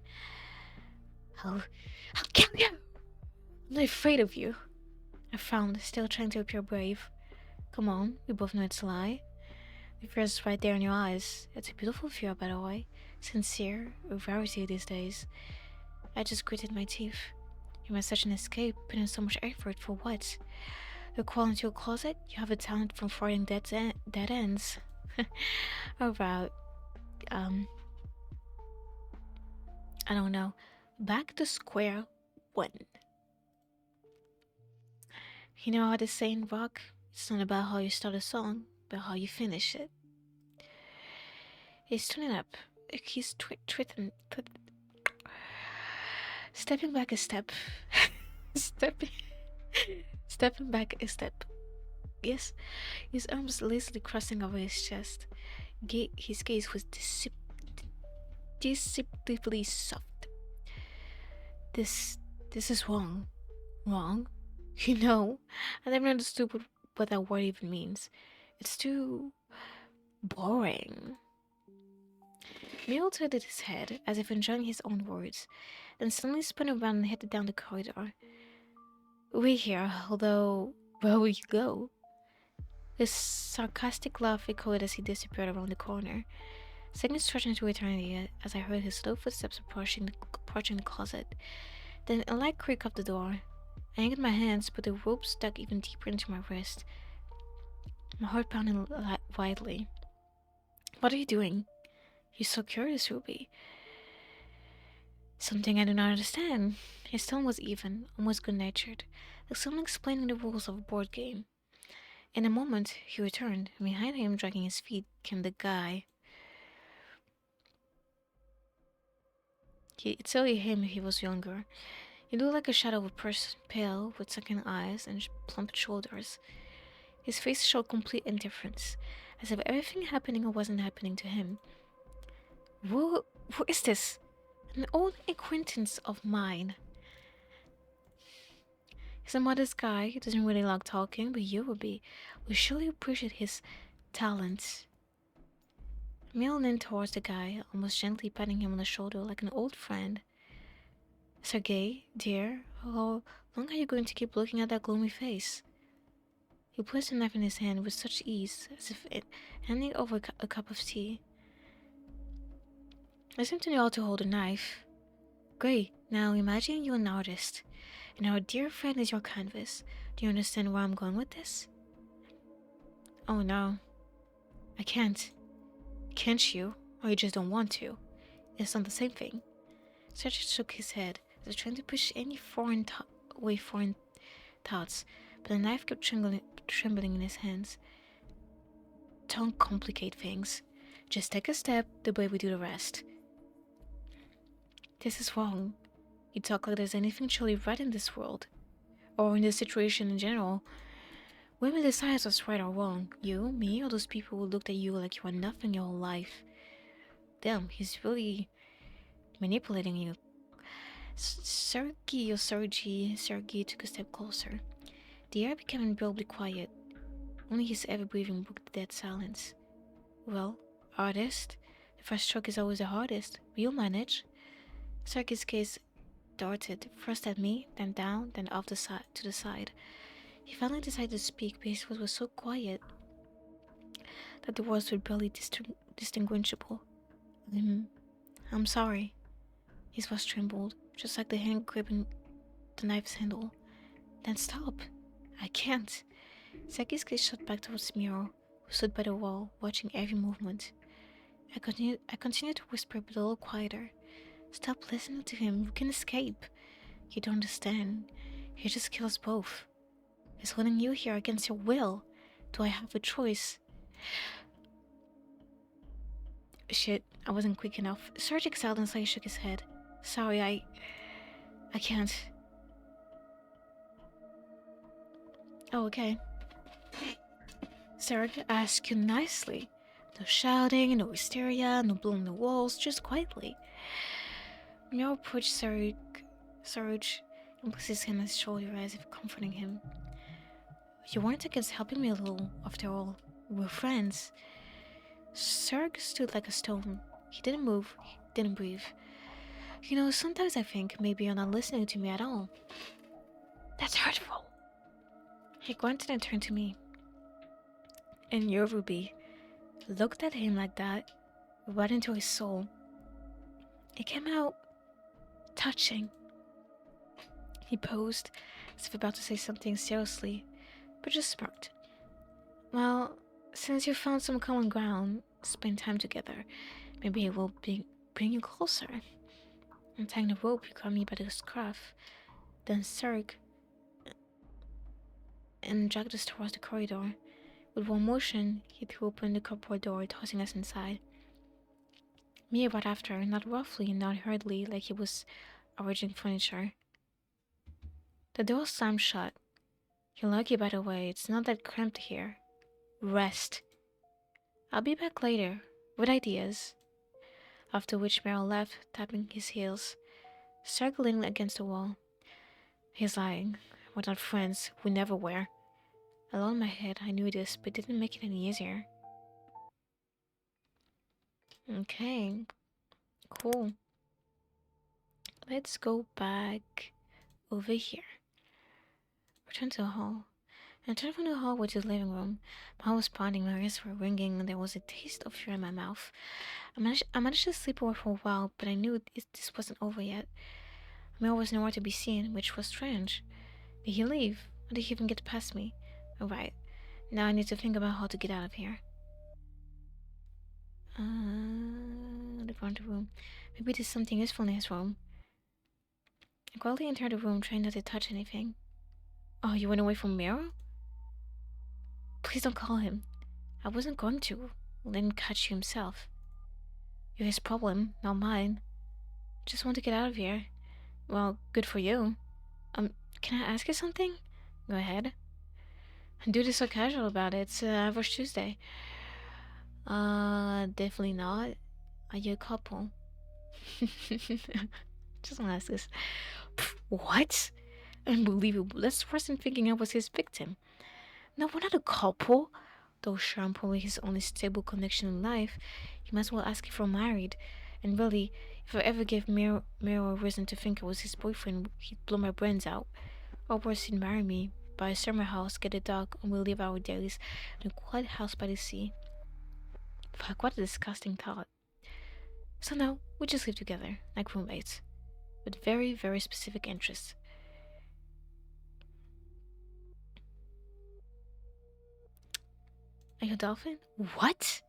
I'll kill you! I'm not afraid of you. I frowned, still trying to appear brave. Come on, we both know it's a lie. The fear is right there in your eyes. It's a beautiful fear, by the way. Sincere, a rarity these days. I just gritted my teeth. You made such an escape, put in so much effort for what? You crawl into a closet? You have a talent from finding dead ends. Alright, I don't know. Back to square one. You know how they say in rock? It's not about how you start a song, but how you finish it. He's turning up. He's stepping back a step. stepping stepping back a step. Yes, his arms lazily crossing over his chest. His gaze was deceptively soft. This is wrong. Wrong? You know, I never understood what that word even means. It's too boring. Miro tilted his head, as if enjoying his own words, then suddenly spun around and headed down the corridor. Wait here, although where will you go? His sarcastic laugh echoed as he disappeared around the corner. Seconds stretched into eternity as I heard his slow footsteps approaching the closet. Then a light creak up the door. I angled my hands, but the rope stuck even deeper into my wrist. My heart pounded wildly. What are you doing? You're so curious, Ruby. Something I do not understand. His tone was even, almost good-natured, like someone explaining the rules of a board game. In a moment, he returned, and behind him, dragging his feet, came the guy. It's only him he was younger. He looked like a shadow of a person, pale, with sunken eyes and plump shoulders. His face showed complete indifference, as if everything happening or wasn't happening to him. Who is this? An old acquaintance of mine. He's a modest guy, he doesn't really like talking, but you would surely appreciate his talents. Miro leaned towards the guy, almost gently patting him on the shoulder like an old friend. Sergei, dear, how long are you going to keep looking at that gloomy face? He placed the knife in his hand with such ease, as if handing over a cup of tea. I seem to know how to hold a knife. Great, now imagine you're an artist, and our dear friend is your canvas. Do you understand where I'm going with this? Oh no. I can't. Can't you? Or you just don't want to? It's not the same thing. Sergei shook his head, as if trying to push any foreign thoughts, but the knife kept trembling in his hands. Don't complicate things. Just take a step the way we do the rest. This is wrong. You talk like there's anything truly right in this world, or in this situation in general. Women decide what's right or wrong. You, me, or those people who looked at you like you were nothing your whole life. Damn, he's really manipulating you. Sergei took a step closer. The air became unbearably quiet. Only his heavy breathing broke the dead silence. Well, artist, the first stroke is always the hardest. We'll manage. Sergei's gaze darted, first at me, then down, then off to the side. He finally decided to speak, but his voice was so quiet that the words were barely distinguishable. I'm sorry. His voice trembled, just like the hand gripping the knife's handle. Then stop. I can't. Sergei's gaze shot back towards Miro, who stood by the wall, watching every movement. I continued to whisper, but a little quieter. Stop listening to him. You can escape. You don't understand. He just kills both. He's holding you here against your will. Do I have a choice? Shit, I wasn't quick enough. Serge exhaled and slightly shook his head. Sorry, I can't. Oh, okay. Serge asked you nicely. No shouting, no hysteria, no blowing the walls, just quietly. Miro approached Serge and placed his hand on his shoulder as if comforting him. You weren't against helping me a little, after all. We're friends. Serge stood like a stone. He didn't move, he didn't breathe. You know, sometimes I think maybe you're not listening to me at all. That's hurtful. He grunted and turned to me. And your Ruby looked at him like that, right into his soul. It came out touching. He paused, as if about to say something seriously, but just smirked. Well, since you found some common ground, spend time together. Maybe it will bring you closer. Untying the rope, you caught me by the scarf, then Serg, and dragged us towards the corridor. With one motion, he threw open the cupboard door, tossing us inside. Me right after, not roughly, not hurriedly, like he was arranging furniture. The door slammed shut. You're lucky, by the way, it's not that cramped here. Rest. I'll be back later, with ideas. After which Meryl left, tapping his heels, circling against the wall. He's lying. We're not friends. We never were. Alone in my head, I knew this, but didn't make it any easier. Okay, cool. Let's go back over here. Return to the hall. I turned from the hallway to the living room. My heart was pounding, my ears were ringing, and there was a taste of fear in my mouth. I managed to sleep away for a while, but I knew this wasn't over yet. Miro was nowhere to be seen, which was strange. Did he leave? Or did he even get past me? Alright, now I need to think about how to get out of here. The front room. Maybe there's something useful in his room. I quietly entered the room, trying not to touch anything. Oh, you went away from Miro? Please don't call him. I wasn't going to. Let him catch you himself. You're his problem, not mine. Just want to get out of here. Well, good for you. Can I ask you something? Go ahead. Do this so casual about it. It's Average Tuesday. Definitely not. Are you a couple? Just wanna ask this. What? Unbelievable. That's the person thinking I was his victim. No, we're not a couple. Though sure I'm probably his only stable connection in life, he might as well ask if we're married. And really, if I ever gave Miro a reason to think I was his boyfriend, he'd blow my brains out. Or worse, he'd marry me, buy a summer house, get a dog, and we'll live our days in a quiet house by the sea. Fuck, what a disgusting thought. So now, we just live together, like roommates, with very, very specific interests. Are you a dolphin? What?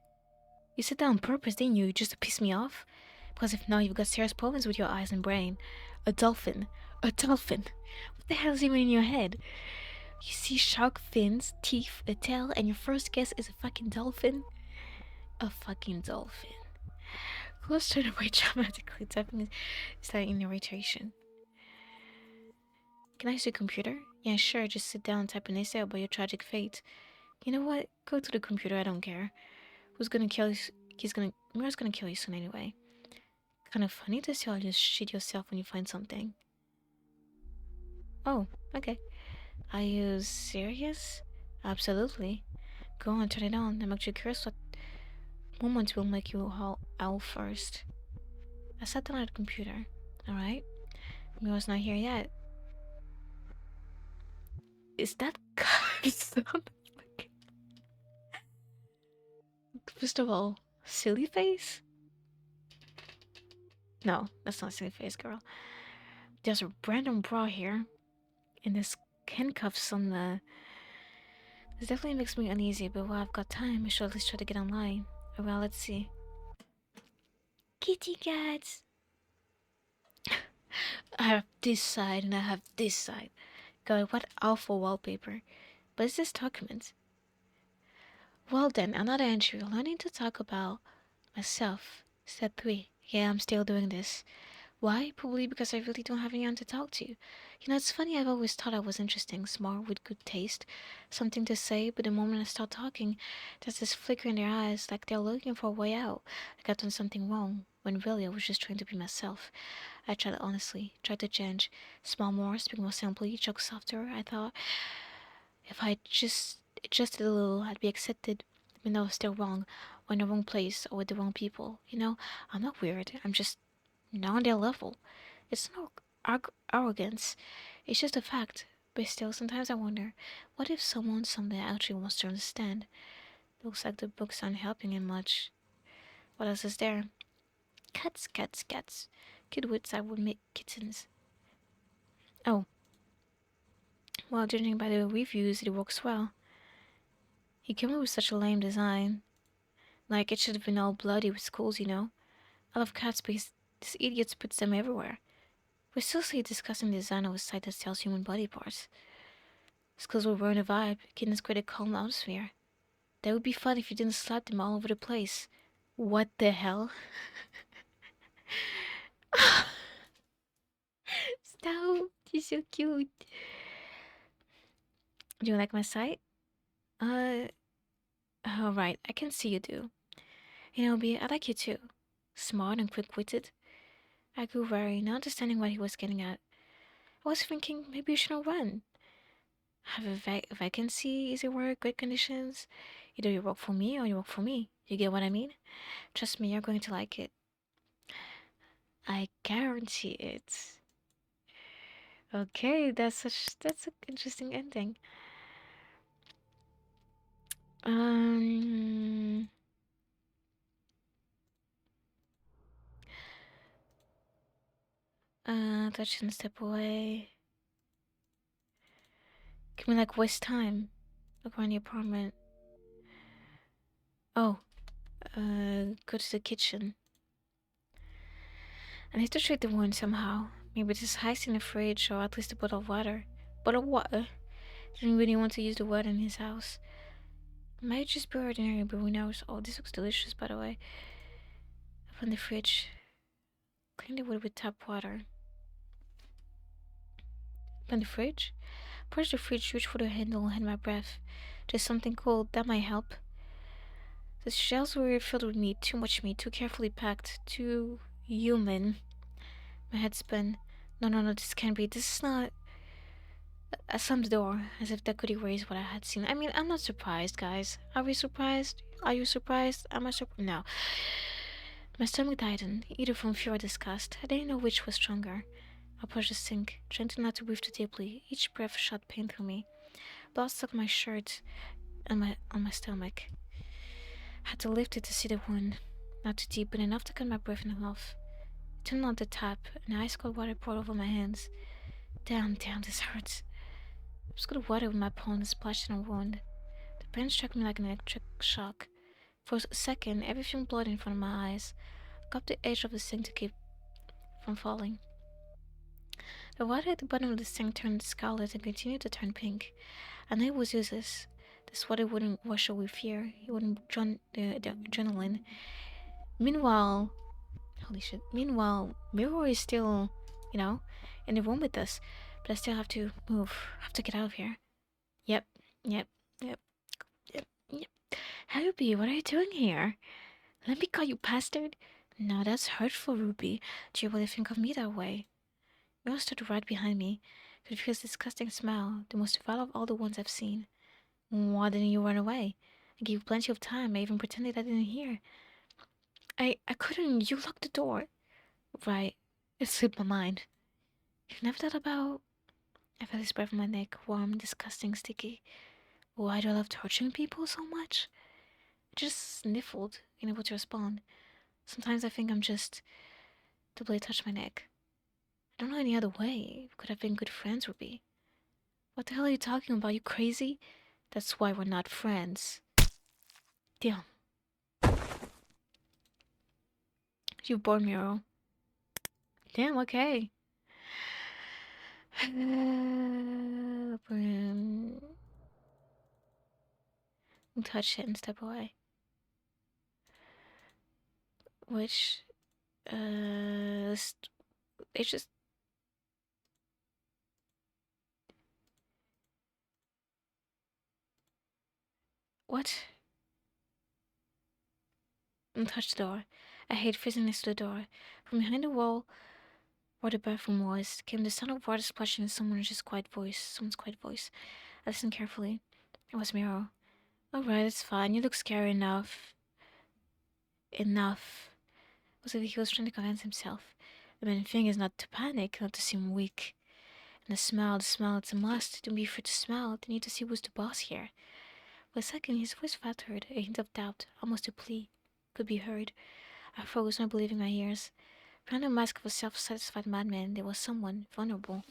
You said that on purpose, didn't you? Just to piss me off? Because if not, you've got serious problems with your eyes and brain. A dolphin. A dolphin. What the hell is even in your head? You see shark fins, teeth, a tail, and your first guess is a fucking dolphin? A fucking dolphin. Close turned away dramatically, tapping his head in irritation. Can I use your computer? Yeah, sure, just sit down and type an essay about your tragic fate. You know what? Go to the computer, I don't care. Who's gonna kill you? Mira's gonna kill you soon anyway. Kind of funny to see how you shit yourself when you find something. Oh, okay. Are you serious? Absolutely. Go on, turn it on. I'm actually curious what moment will make you owl first. I sat down at the computer. Alright. Mira's not here yet. Is that sound? First of all, silly face? No, that's not silly face, girl. There's a random bra here. And there's handcuffs on the... This definitely makes me uneasy, but while I've got time, I should at least try to get online. Well, let's see. Kitty cats! I have this side and I have this side. God, what awful wallpaper. But it's this document. Well then, another entry learning to talk about myself. Step 3. Yeah, I'm still doing this. Why? Probably because I really don't have anyone to talk to. It's funny, I've always thought I was interesting, smart, with good taste, something to say, but the moment I start talking, there's this flicker in their eyes, like they're looking for a way out, like I've done something wrong, when really I was just trying to be myself. I tried honestly, tried to change, smile more, speak more simply, joke softer. I thought if I just adjusted a little, I'd be accepted, even though I was still wrong, or in the wrong place, or with the wrong people. I'm not weird, I'm just not on their level. It's no arrogance, it's just a fact. But still, sometimes I wonder, what if someone someday actually wants to understand? Looks like the books aren't helping him much. What else is there? Cats, cats, cats. Kid wits I would make kittens. Oh, well, judging by the reviews, it works well. He came up with such a lame design. Like, it should have been all bloody with skulls. I love cats because this idiot puts them everywhere. We still see a disgusting design of a site that sells human body parts. Skulls will ruin the vibe, kittens create a calm atmosphere. That would be fun if you didn't slap them all over the place. What the hell? Stop! You're so cute. Do you like my site? Uh, alright, I can see you do. B, I like you too. Smart and quick-witted. I grew wary, not understanding what he was getting at. I was thinking maybe you shouldn't run. Have a vacancy, easy work, great conditions. Either you work for me or you work for me. You get what I mean? Trust me, you're going to like it. I guarantee it. Okay, that's an interesting ending. Um, touch and step away. Can we like waste time? Look around the apartment. Oh, go to the kitchen. I need to treat the wound somehow. Maybe just ice in the fridge or at least a bottle of water. Bottle of water? Didn't really want to use the water in his house. Might just be ordinary, but who knows? Oh, this looks delicious, by the way. Open the fridge. Clean the wood with tap water. Open the fridge. Push the fridge, reach for the handle, and my breath. Just something cold, that might help. The shelves were filled with meat, too much meat, too carefully packed, too human. My head spun. No, no, no, this can't be. This is not. I slammed the door, as if that could erase what I had seen. I mean, I'm not surprised, guys. Are we surprised? Are you surprised? Am I surprised? No. My stomach tightened, either from fear or disgust. I didn't know which was stronger. I pushed the sink, trying not to breathe too deeply. Each breath shot pain through me. Blood stuck my shirt and on my stomach. I had to lift it to see the wound. Not too deep, but enough to cut my breath in half. I turned on the tap, and ice cold water poured over my hands. Damn, this hurts. I scooped water with my palm and splashed on the wound. The pain struck me like an electric shock. For a second, everything blurred in front of my eyes. I cupped the edge of the sink to keep from falling. The water at the bottom of the sink turned scarlet and continued to turn pink. I knew it was useless. This water wouldn't wash away fear. It wouldn't drown the adrenaline. Meanwhile, holy shit. Meanwhile, Miro is still, in the room with us. But I still have to move. I have to get out of here. Yep, yep, yep, yep. Hey, Ruby, what are you doing here? Let me call you bastard. No, that's hurtful, Ruby. Do you really think of me that way? Miro stood right behind me. Could feel his disgusting smile, the most vile of all the ones I've seen. Why didn't you run away? I gave you plenty of time. I even pretended I didn't hear. I couldn't. You locked the door. Right. It slipped my mind. You've never thought about... I felt his breath on my neck, warm, disgusting, sticky. Why do I love torturing people so much? I just sniffled, unable to respond. Sometimes I think I'm just... The blade touched my neck. I don't know any other way. We could have been good friends, Ruby. What the hell are you talking about? You crazy? That's why we're not friends. Damn. You bored, Miro. Damn, okay. Touch it and step away. which, it's just, what? And touched the door. I hate freezing next to the door. From behind the wall where the bathroom was came the sound of water splashing in someone's quiet voice. I listened carefully. It was Miro. Alright, it's fine. You look scary enough. Enough. It was as if he was trying to convince himself. The main thing is not to panic, not to seem weak. And the smell, it's a must. Don't be afraid to smell. They need to see who's the boss here. For a second, his voice faltered, a hint of doubt, almost a plea. Could be heard. I froze, not believing my ears. Behind the mask of a self-satisfied madman, there was someone vulnerable.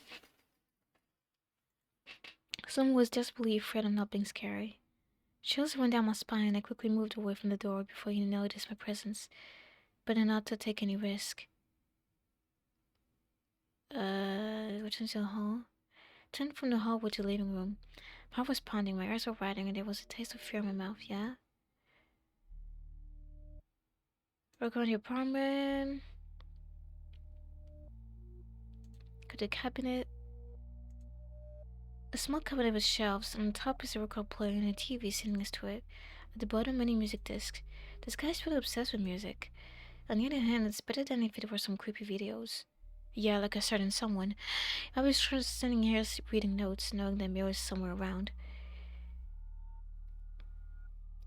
Someone who was desperately afraid of not being scary. Chills went down my spine. I quickly moved away from the door before he noticed my presence, but not to take any risk. Returned to the hall. Turned from the hallway to the living room. My heart was pounding, my eyes were wide, and there was a taste of fear in my mouth, yeah? We're going to the apartment. Go to the cabinet. A small cabinet with shelves. On the top is a record player and a TV sitting next to it. At the bottom, many music discs. This guy's really obsessed with music. On the other hand, it's better than if it were some creepy videos. Yeah, like a certain someone. I was just standing here reading notes, knowing that Miro is somewhere around.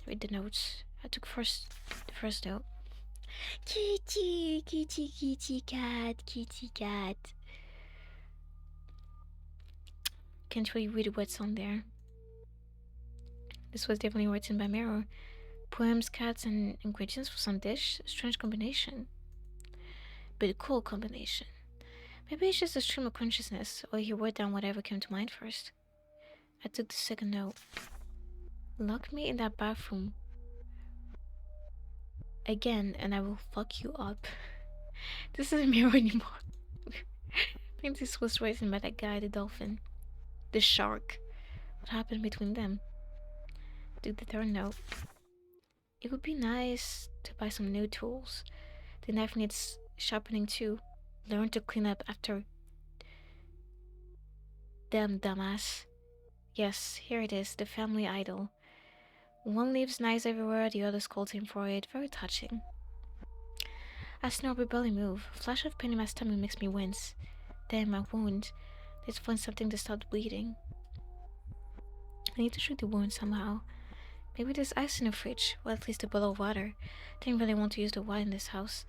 Read the notes. I took the first note. Kitty, kitty, kitty cat, kitty cat. Can't really read what's on there. This was definitely written by Miro. Poems, cats, and ingredients for some dish. Strange combination. But a cool combination. Maybe it's just a stream of consciousness, or he wrote down whatever came to mind first. I took the second note. Lock me in that bathroom again, and I will fuck you up. This isn't Miro anymore. I think this was written by that guy, the dolphin. The shark. What happened between them? Took the third note. It would be nice to buy some new tools. The knife needs sharpening too. Learn to clean up after them, dumbass. Yes, here it is, the family idol. One leaves knives everywhere, the other scolds him for it. Very touching. I snort a belly move. Flash of pain in my stomach makes me wince. Damn, my wound. Let's find something to stop bleeding. I need to treat the wound somehow. Maybe there's ice in the fridge, or at least a bottle of water. Didn't really want to use the water in this house.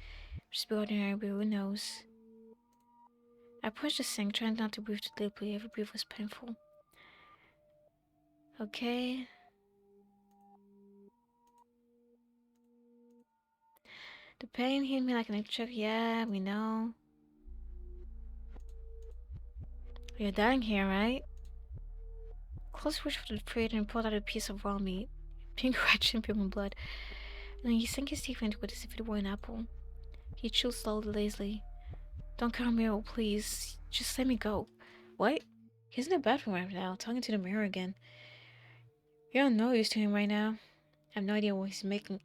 Just be ordinary, but who knows? I approached the sink, trying not to breathe too deeply. Every breath was painful. Okay. The pain hit me like an electric. Yeah, we know. You're dying here, right? Close reach for the fridge and pulled out a piece of raw meat. Pink red champion blood. And then he sank his teeth into it as if it were an apple. He chewed slowly, lazily. Don't come here, please. Just let me go. What? He's in the bathroom right now, talking to the mirror again. You're no use to him right now. I have no idea what he's making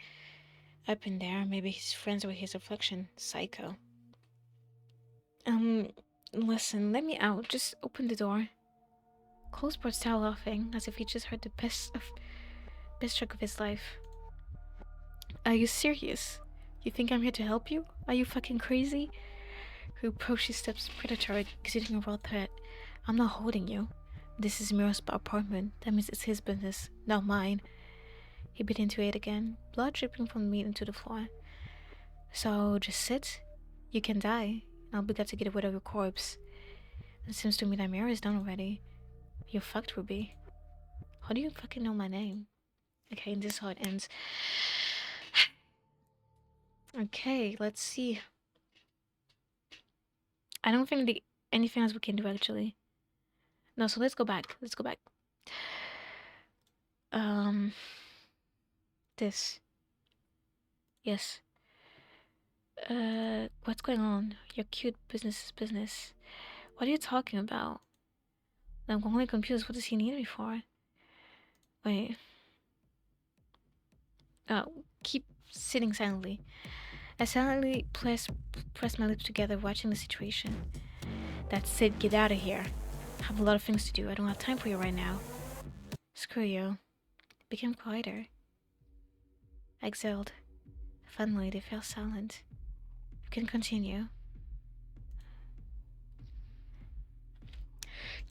up in there. Maybe he's friends with his reflection. Psycho. Listen, let me out. Just open the door. Cole burst out laughing, as if he just heard the best trick of his life. Are you serious? You think I'm here to help you? Are you fucking crazy? He approached his steps predatory, exuding a raw threat. I'm not holding you. This is Miro's apartment. That means it's his business, not mine. He bit into it again, blood dripping from the meat into the floor. So, just sit. You can die, and I'll be glad to get rid of your corpse. It seems to me that Miro is done already. You're fucked, Ruby. How do you fucking know my name? Okay, and this is how it ends. Okay, let's see. I don't think anything else we can do, actually. No, so let's go back. Let's go back. This. Yes. What's going on? Your cute business is business. What are you talking about? I'm only confused. What does he need me for? Wait. Keep sitting silently. I silently pressed my lips together, watching the situation. That's it, get out of here. I have a lot of things to do. I don't have time for you right now. Screw you. It became quieter. I exhaled. Finally, they fell silent. You can continue.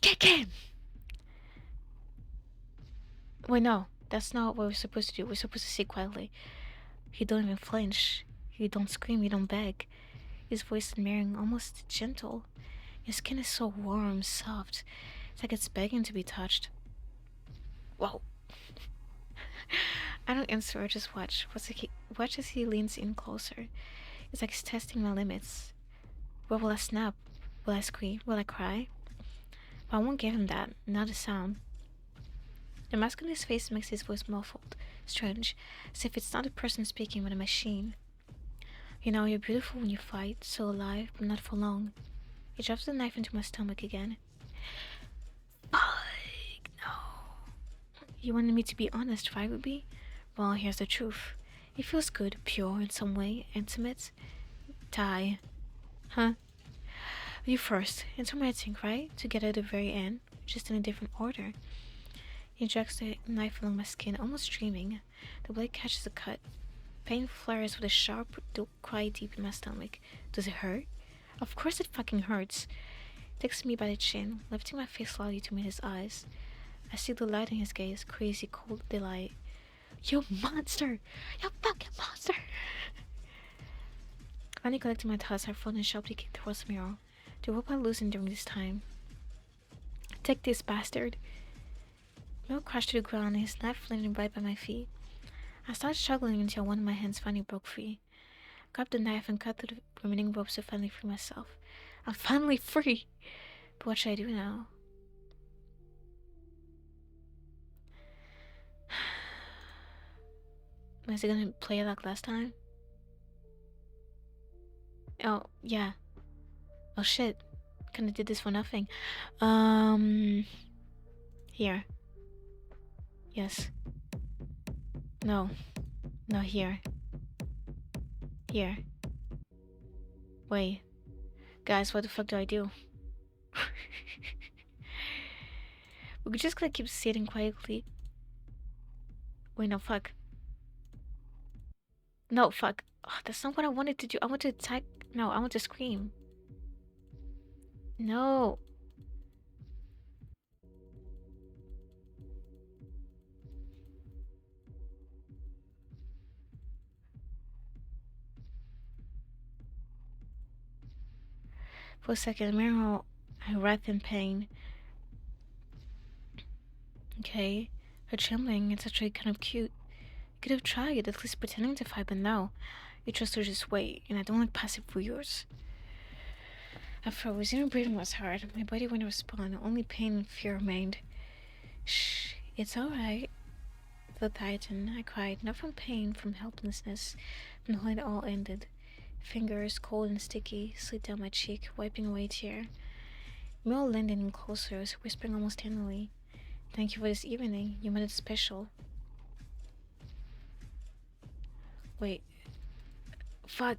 Kick him! Wait, no. That's not what we're supposed to do. We're supposed to sit quietly. He don't even flinch. He don't scream. He don't beg. His voice is mirroring, almost gentle. His skin is so warm, soft. It's like it's begging to be touched. Whoa. I don't answer. I just watch. Watch as he leans in closer. It's like he's testing my limits. Where will I snap? Will I scream? Will I cry? But I won't give him that. Not a sound. The mask on his face makes his voice muffled, strange, as if it's not a person speaking but a machine. You know, you're beautiful when you fight, so alive, but not for long. He drops the knife into my stomach again. Fuck, no. You wanted me to be honest, right, Ruby? Well, here's the truth. It feels good, pure in some way, intimate. Die. Huh? You first. It's romantic, right? Together at the very end, just in a different order. He drags the knife along my skin, almost streaming. The blade catches a cut. Pain flares with a sharp cry deep in my stomach. Does it hurt? Of course it fucking hurts. He takes me by the chin, lifting my face slowly to meet his eyes. I see the light in his gaze, crazy cold delight. You monster! You fucking monster! Finally collecting my thoughts, I fold and sharply kicked towards Miro. The rope I loosened during this time. Take this, bastard! Miro crashed to the ground, his knife landing right by my feet. I started struggling until one of my hands finally broke free. I grabbed the knife and cut through the remaining ropes to finally free myself. I'm finally free! But what should I do now? Is it gonna play like last time? Oh, yeah. Oh shit. Kinda did this for nothing. Here. Yes. No. No, here. Here. Wait. Guys, what the fuck do I do? We could just keep sitting quietly. Wait, no, fuck. No, fuck. Oh, that's not what I wanted to do. I want to attack. No, I want to scream. No. For a second, Miro, I writhed in pain. Okay. Her trembling, it's actually kind of cute. You could have tried, at least pretending to fight, but no. You chose to just wait, and I don't like passive viewers. I froze, even breathing was hard. My body wouldn't respond, only pain and fear remained. Shh, it's alright. The tightened, I cried, not from pain, from helplessness, from when it all ended. Fingers, cold and sticky, slid down my cheek, wiping away a tear. Mel leaned in closer, whispering almost tenderly, "Thank you for this evening. You made it special." Wait. Fuck.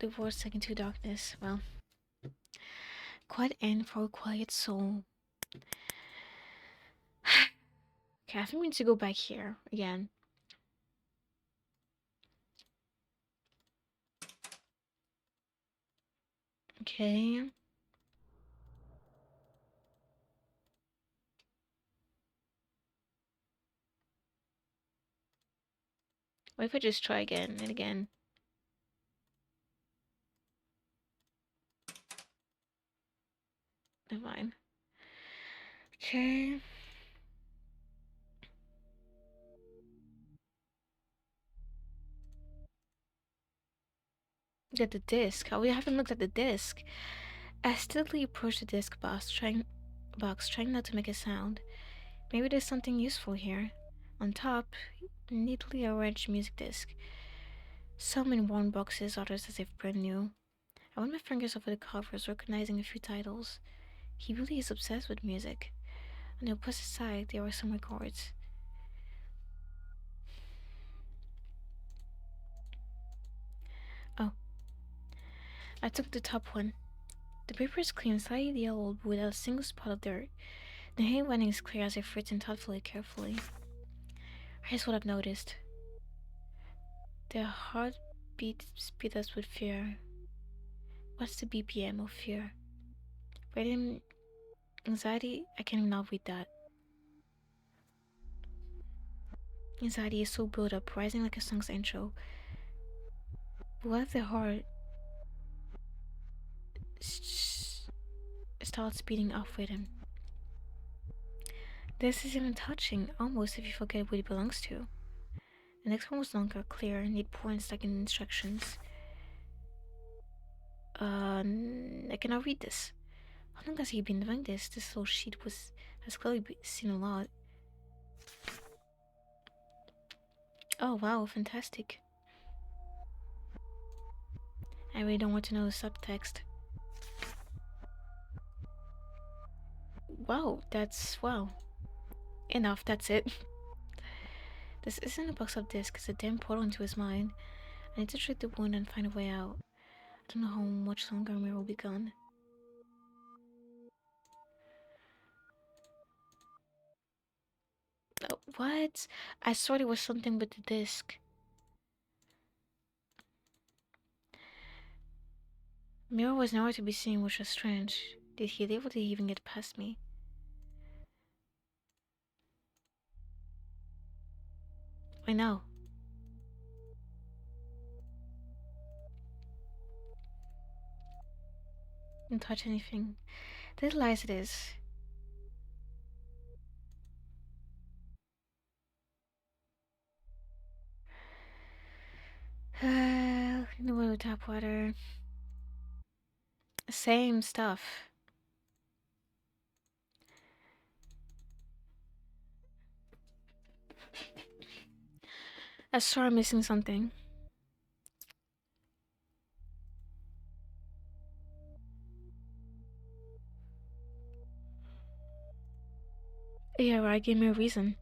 The words sank into darkness. Well, quiet end for a quiet soul. Okay, I think we need to go back here again. Okay. What if I just try again and again? Never mind. Okay. Get the disc. Oh, we haven't looked at the disc. I steadily approached the disc box, trying not to make a sound. Maybe there's something useful here. On top, neatly arranged music disc. Some in worn boxes, others as if brand new. I went my fingers over the covers, recognizing a few titles. He really is obsessed with music. On the opposite side, there were some records. I took the top one. The paper is clean, slightly yellowed, without a single spot of dirt. The handwriting is clear as if written thoughtfully, carefully. Here's what I've noticed. Their heartbeat speed us with fear. What's the BPM of fear? Writing anxiety, I can not read that. Anxiety is so built up, rising like a song's intro. But what if the heart starts beating off rhythm? This is even touching, almost if you forget what it belongs to. The next one was longer, clearer, neat points like in instructions. I cannot read this. How long has he been doing this? This little sheet has clearly seen a lot. Oh wow, fantastic. I really don't want to know the subtext. Wow. Enough, that's it. This isn't a box of discs, it's a damn portal into his mind. I need to treat the wound and find a way out. I don't know how much longer Miro will be gone. What? I thought it was something with the disc. Miro was nowhere to be seen, which was strange. Did he leave or did he even get past me? I know. Didn't touch anything. Little lies it is. In the way with tap water. Same stuff. I swear I'm missing something. Yeah, right, give me a reason.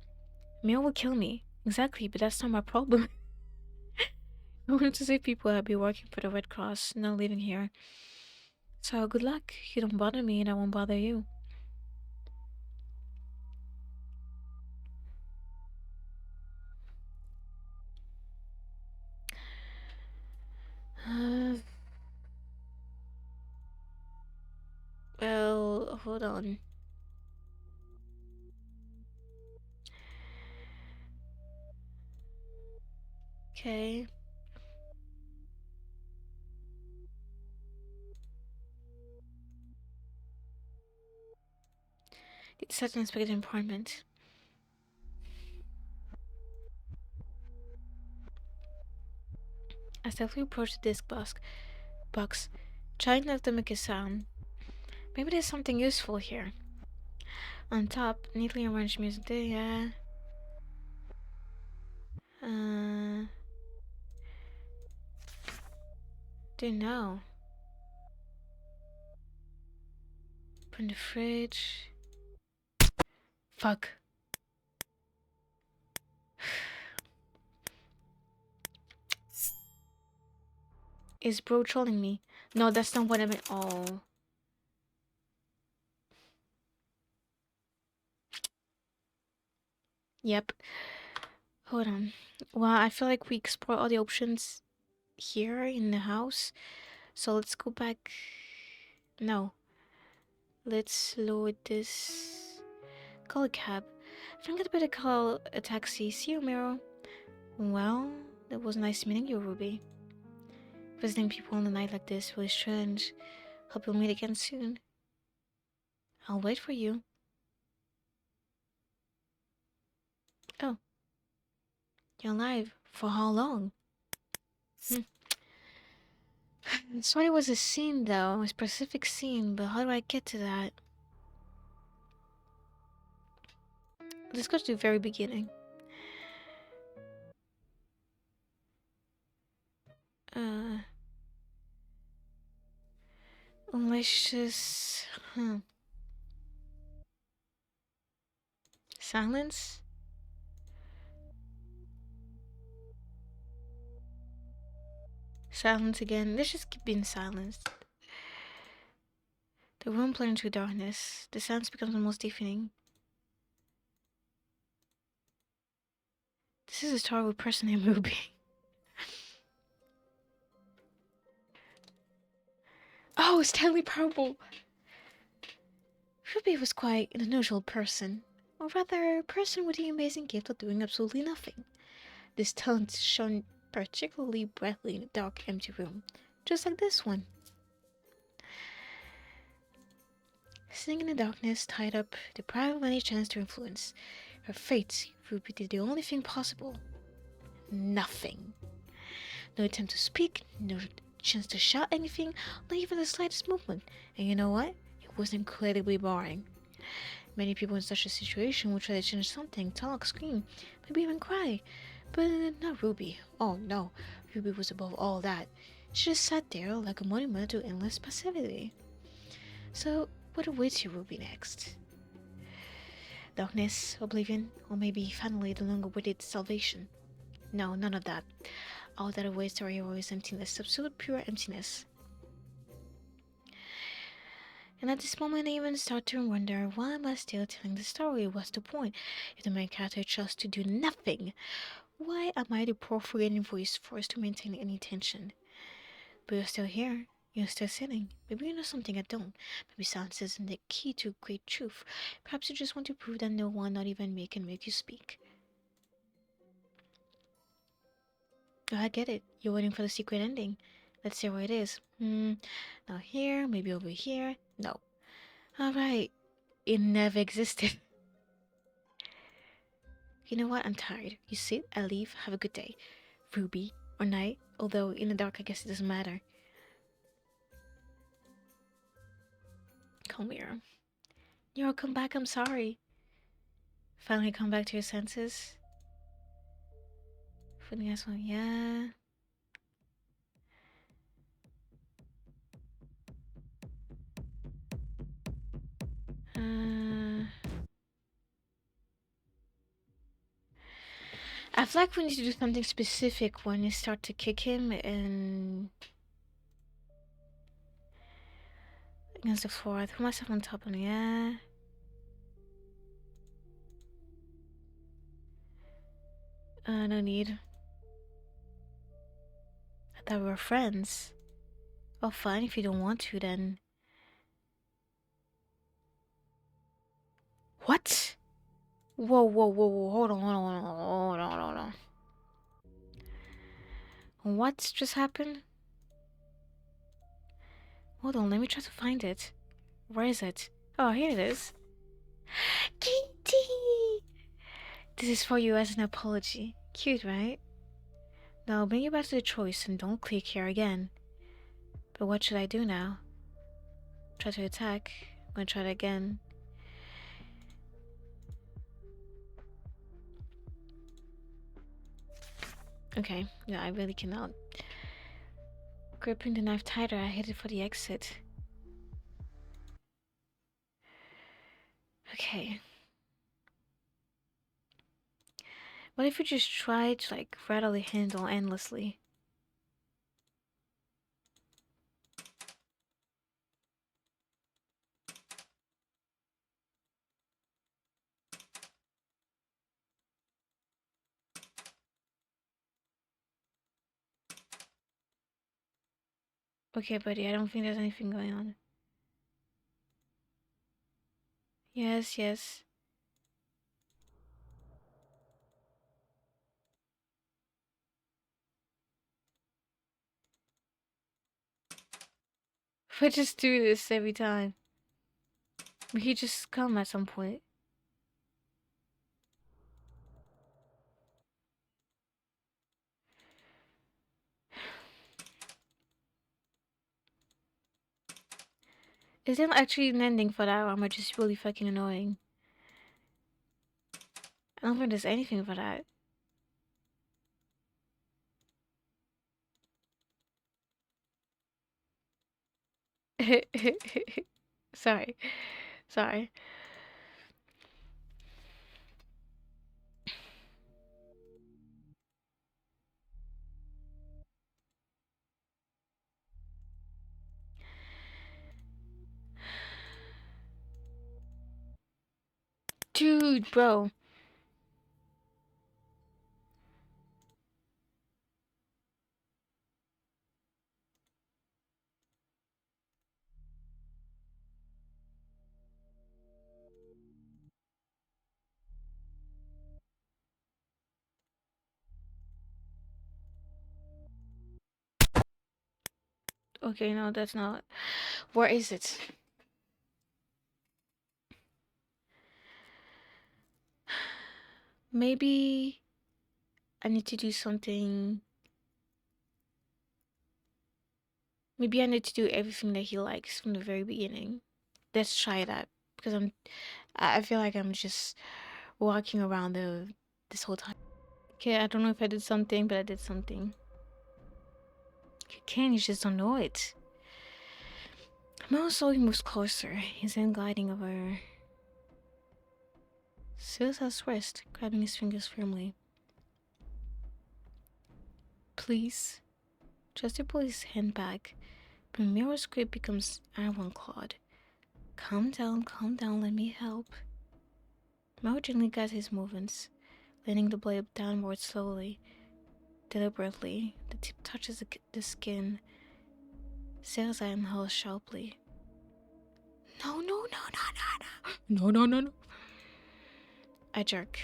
Miro will kill me. Exactly, but that's not my problem. I wanted to save people I'd be working for the Red Cross, not living here. So good luck. You don't bother me and I won't bother you. Well, hold on. Okay. It's such an unexpected apartment. I stealthily approached the disc box, trying not to make a sound. Maybe there's something useful here. On top, neatly arranged music. Yeah. Don't know. Open the fridge. Fuck. Is bro trolling me? No, that's not what I meant. Oh. Yep. Hold on. Well, I feel like we explored all the options here in the house. So let's go back. No. Let's load this. Call a cab. I think I'd better call a taxi. See you, Miro. Well, it was nice meeting you, Ruby. Visiting people on a night like this really strange. Hope you'll meet again soon. I'll wait for you. Oh. You're alive. For how long? Sorry, it was a scene though, a specific scene, but how do I get to that? Let's go to the very beginning. Malicious... Silence? Silence again. Let's just keep being silenced. The room plunged into darkness. The sounds becomes almost deafening. This is a story with person named Ruby. Oh, Stanley Parable! Ruby was quite an unusual person. Or rather, a person with the amazing gift of doing absolutely nothing. This talent shone particularly brightly in a dark, empty room, just like this one. Sitting in the darkness, tied up, deprived of any chance to influence, her fate, Ruby did the only thing possible. Nothing. No attempt to speak, no chance to shout anything, not even the slightest movement. And you know what? It was incredibly boring. Many people in such a situation would try to change something, talk, scream, maybe even cry. But not Ruby. Oh no, Ruby was above all that. She just sat there like a monument to endless passivity. So, what awaits you, Ruby, next? Darkness, oblivion, or maybe finally the long awaited salvation? No, none of that. All that awaits our hero is emptiness, absolute pure emptiness. And at this moment, I even start to wonder, why am I still telling the story? What's the point? If the main character chose to do nothing, why am I the poor forgetting voice forced to maintain any tension? But you're still here. You're still sitting. Maybe you know something I don't. Maybe silence isn't the key to great truth. Perhaps you just want to prove that no one, not even me, can make you speak. Oh, I get it. You're waiting for the secret ending. Let's see where it is. Not here, maybe over here. No. Alright. It never existed. You know what? I'm tired. You sit, I leave, have a good day. Ruby, or night, although in the dark I guess it doesn't matter. Call Miro. Miro, come back, I'm sorry. Finally come back to your senses. For the next one, yeah. Uh, I feel like we need to do something specific when you start to kick him and against the floor. I threw myself on top of him, yeah. No need. I thought we were friends. Well, fine, if you don't want to, then. What? Whoa, whoa, whoa, whoa, hold on, hold on, hold on, hold on. What just happened? Hold on, let me try to find it. Where is it? Oh, here it is. Katie! This is for you as an apology. Cute, right? Now bring you back to the choice and don't click here again. But what should I do now? Try to attack. I'm gonna try it again. Okay, yeah, I really cannot. Gripping the knife tighter, I headed for the exit. Okay. What if you just try to like rattle the handle endlessly? Okay, buddy, I don't think there's anything going on. Yes, yes. We just do this every time. He just come at some point. Is there actually an ending for that, or am I just really fucking annoying? I don't think there's anything for that. Sorry. Sorry. Dude, bro. Okay, no, that's not. Where is it? Maybe I need to do something. Maybe I need to do everything that he likes from the very beginning. Let's try that because I feel like I'm just walking around this whole time. Okay, I don't know if I did something, but I did something. You can, you just don't know it. Milo slowly moves closer, his hand gliding over Silsa's wrist, grabbing his fingers firmly. Please. Chester pulls his hand back, but Miro's grip becomes iron-clawed. Calm down, let me help. Miro gently guides his movements, leaning the blade downward slowly, deliberately. The tip touches the skin. Silsa inhales sharply. No. I jerk,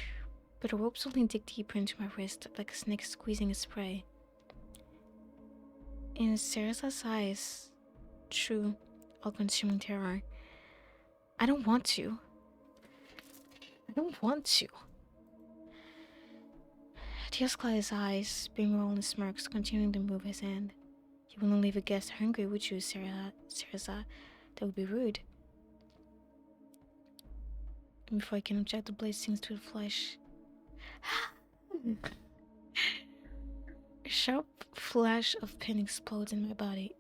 but the ropes only dig deeper into my wrist like a snake squeezing its prey. In Silsa's eyes, true, all-consuming terror. I don't want to. Tears cloud his eyes, being rolling smirks, continuing to move his hand. You wouldn't leave a guest hungry, would you, Sarasa? That would be rude. And before I can object, the blade sinks to the flesh. A sharp flash of pain explodes in my body,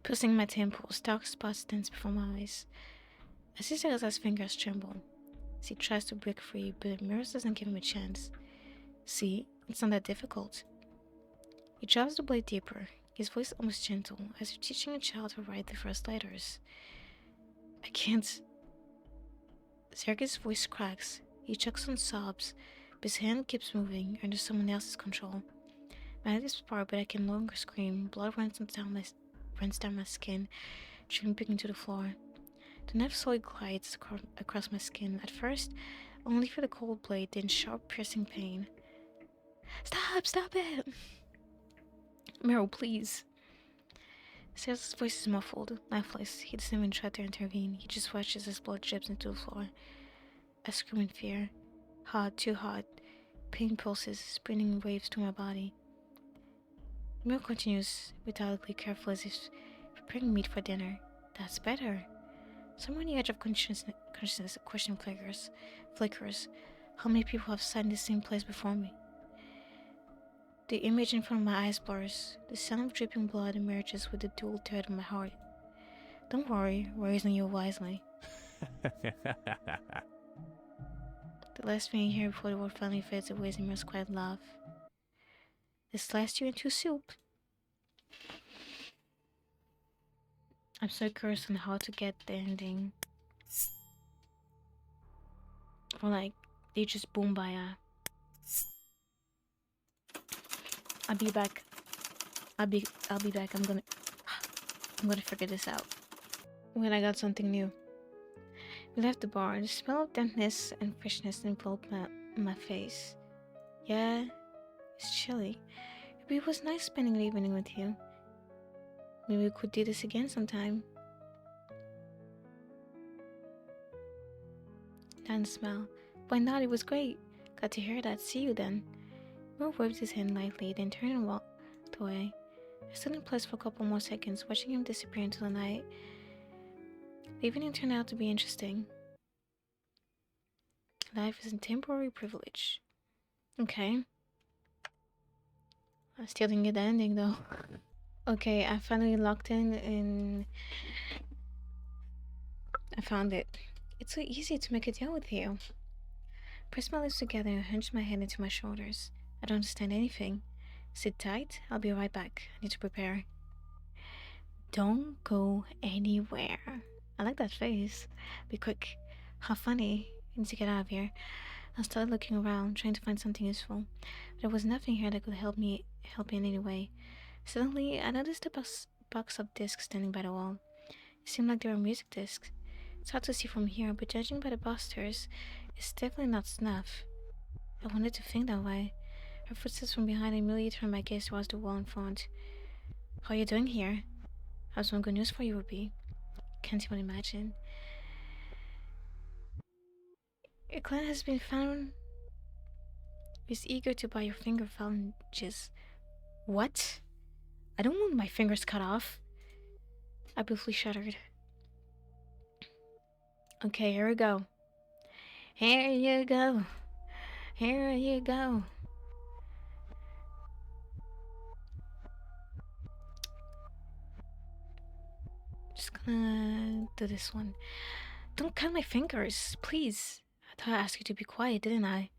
piercing my temples. Dark spots dance before my eyes. I see Sarasa's fingers tremble as he tries to break free, but Miro doesn't give him a chance. See, it's not that difficult. He drives the blade deeper, his voice almost gentle, as if teaching a child to write the first letters. I can't. Sergei's voice cracks. He chokes on sobs, but his hand keeps moving under someone else's control. My head is spark, but I can no longer scream. Blood runs down my skin, dripping to the floor. The knife slowly glides across my skin. At first, only for the cold blade, then sharp, piercing pain. Stop it! Miro, please. Sarah's voice is muffled, lifeless. He doesn't even try to intervene. He just watches as blood drips into the floor. I scream in fear. Hot, too hot. Pain pulses, spinning waves through my body. Miro continues, methodically careful as if preparing meat for dinner. That's better. Somewhere on the edge of consciousness, a question flickers. How many people have sat in the same place before me? The image in front of my eyes blurs. The sound of dripping blood emerges with the dual thread of my heart. Don't worry, we're raising you wisely. The last thing you hear before the word finally fades away is Miro's quiet laugh. This sliced you into soup. I'm so curious on how to get the ending. Or like, they just boom by I'll be back. I'll be back. I'm gonna figure this out. When I got something new. We left the bar. The smell of dampness and freshness enveloped my face. Yeah, it's chilly. But it was nice spending the evening with you. Maybe we could do this again sometime. Dan smiled. Why not? It was great. Glad to hear that. See you then. Will waved his hand lightly, then turned and walked away. I stood in place for a couple more seconds, watching him disappear into the night. The evening turned out to be interesting. Life is a temporary privilege. Okay. I still didn't get the ending though. Okay, I finally locked in and I found it. It's so easy to make a deal with you. Press my lips together and hunch my head into my shoulders. I don't understand anything. Sit tight, I'll be right back. I need to prepare. Don't go anywhere. I like that face. Be quick. How funny. I need to get out of here. I started looking around, trying to find something useful. But there was nothing here that could help me in any way. Suddenly, I noticed a box of discs standing by the wall. It seemed like they were music discs. It's hard to see from here, but judging by the posters, it's definitely not snuff. I wanted to think that way. Her footsteps from behind immediately turned my gaze towards the wall in front. How are you doing here? I have some good news for you, Ruby. Can't even imagine. A client has been found is eager to buy your finger phalanges. What? I don't want my fingers cut off. I briefly shuddered. Okay, here we go. Here you go. Here you go. Just gonna do this one. Don't cut my fingers, please. I thought I asked you to be quiet, didn't I?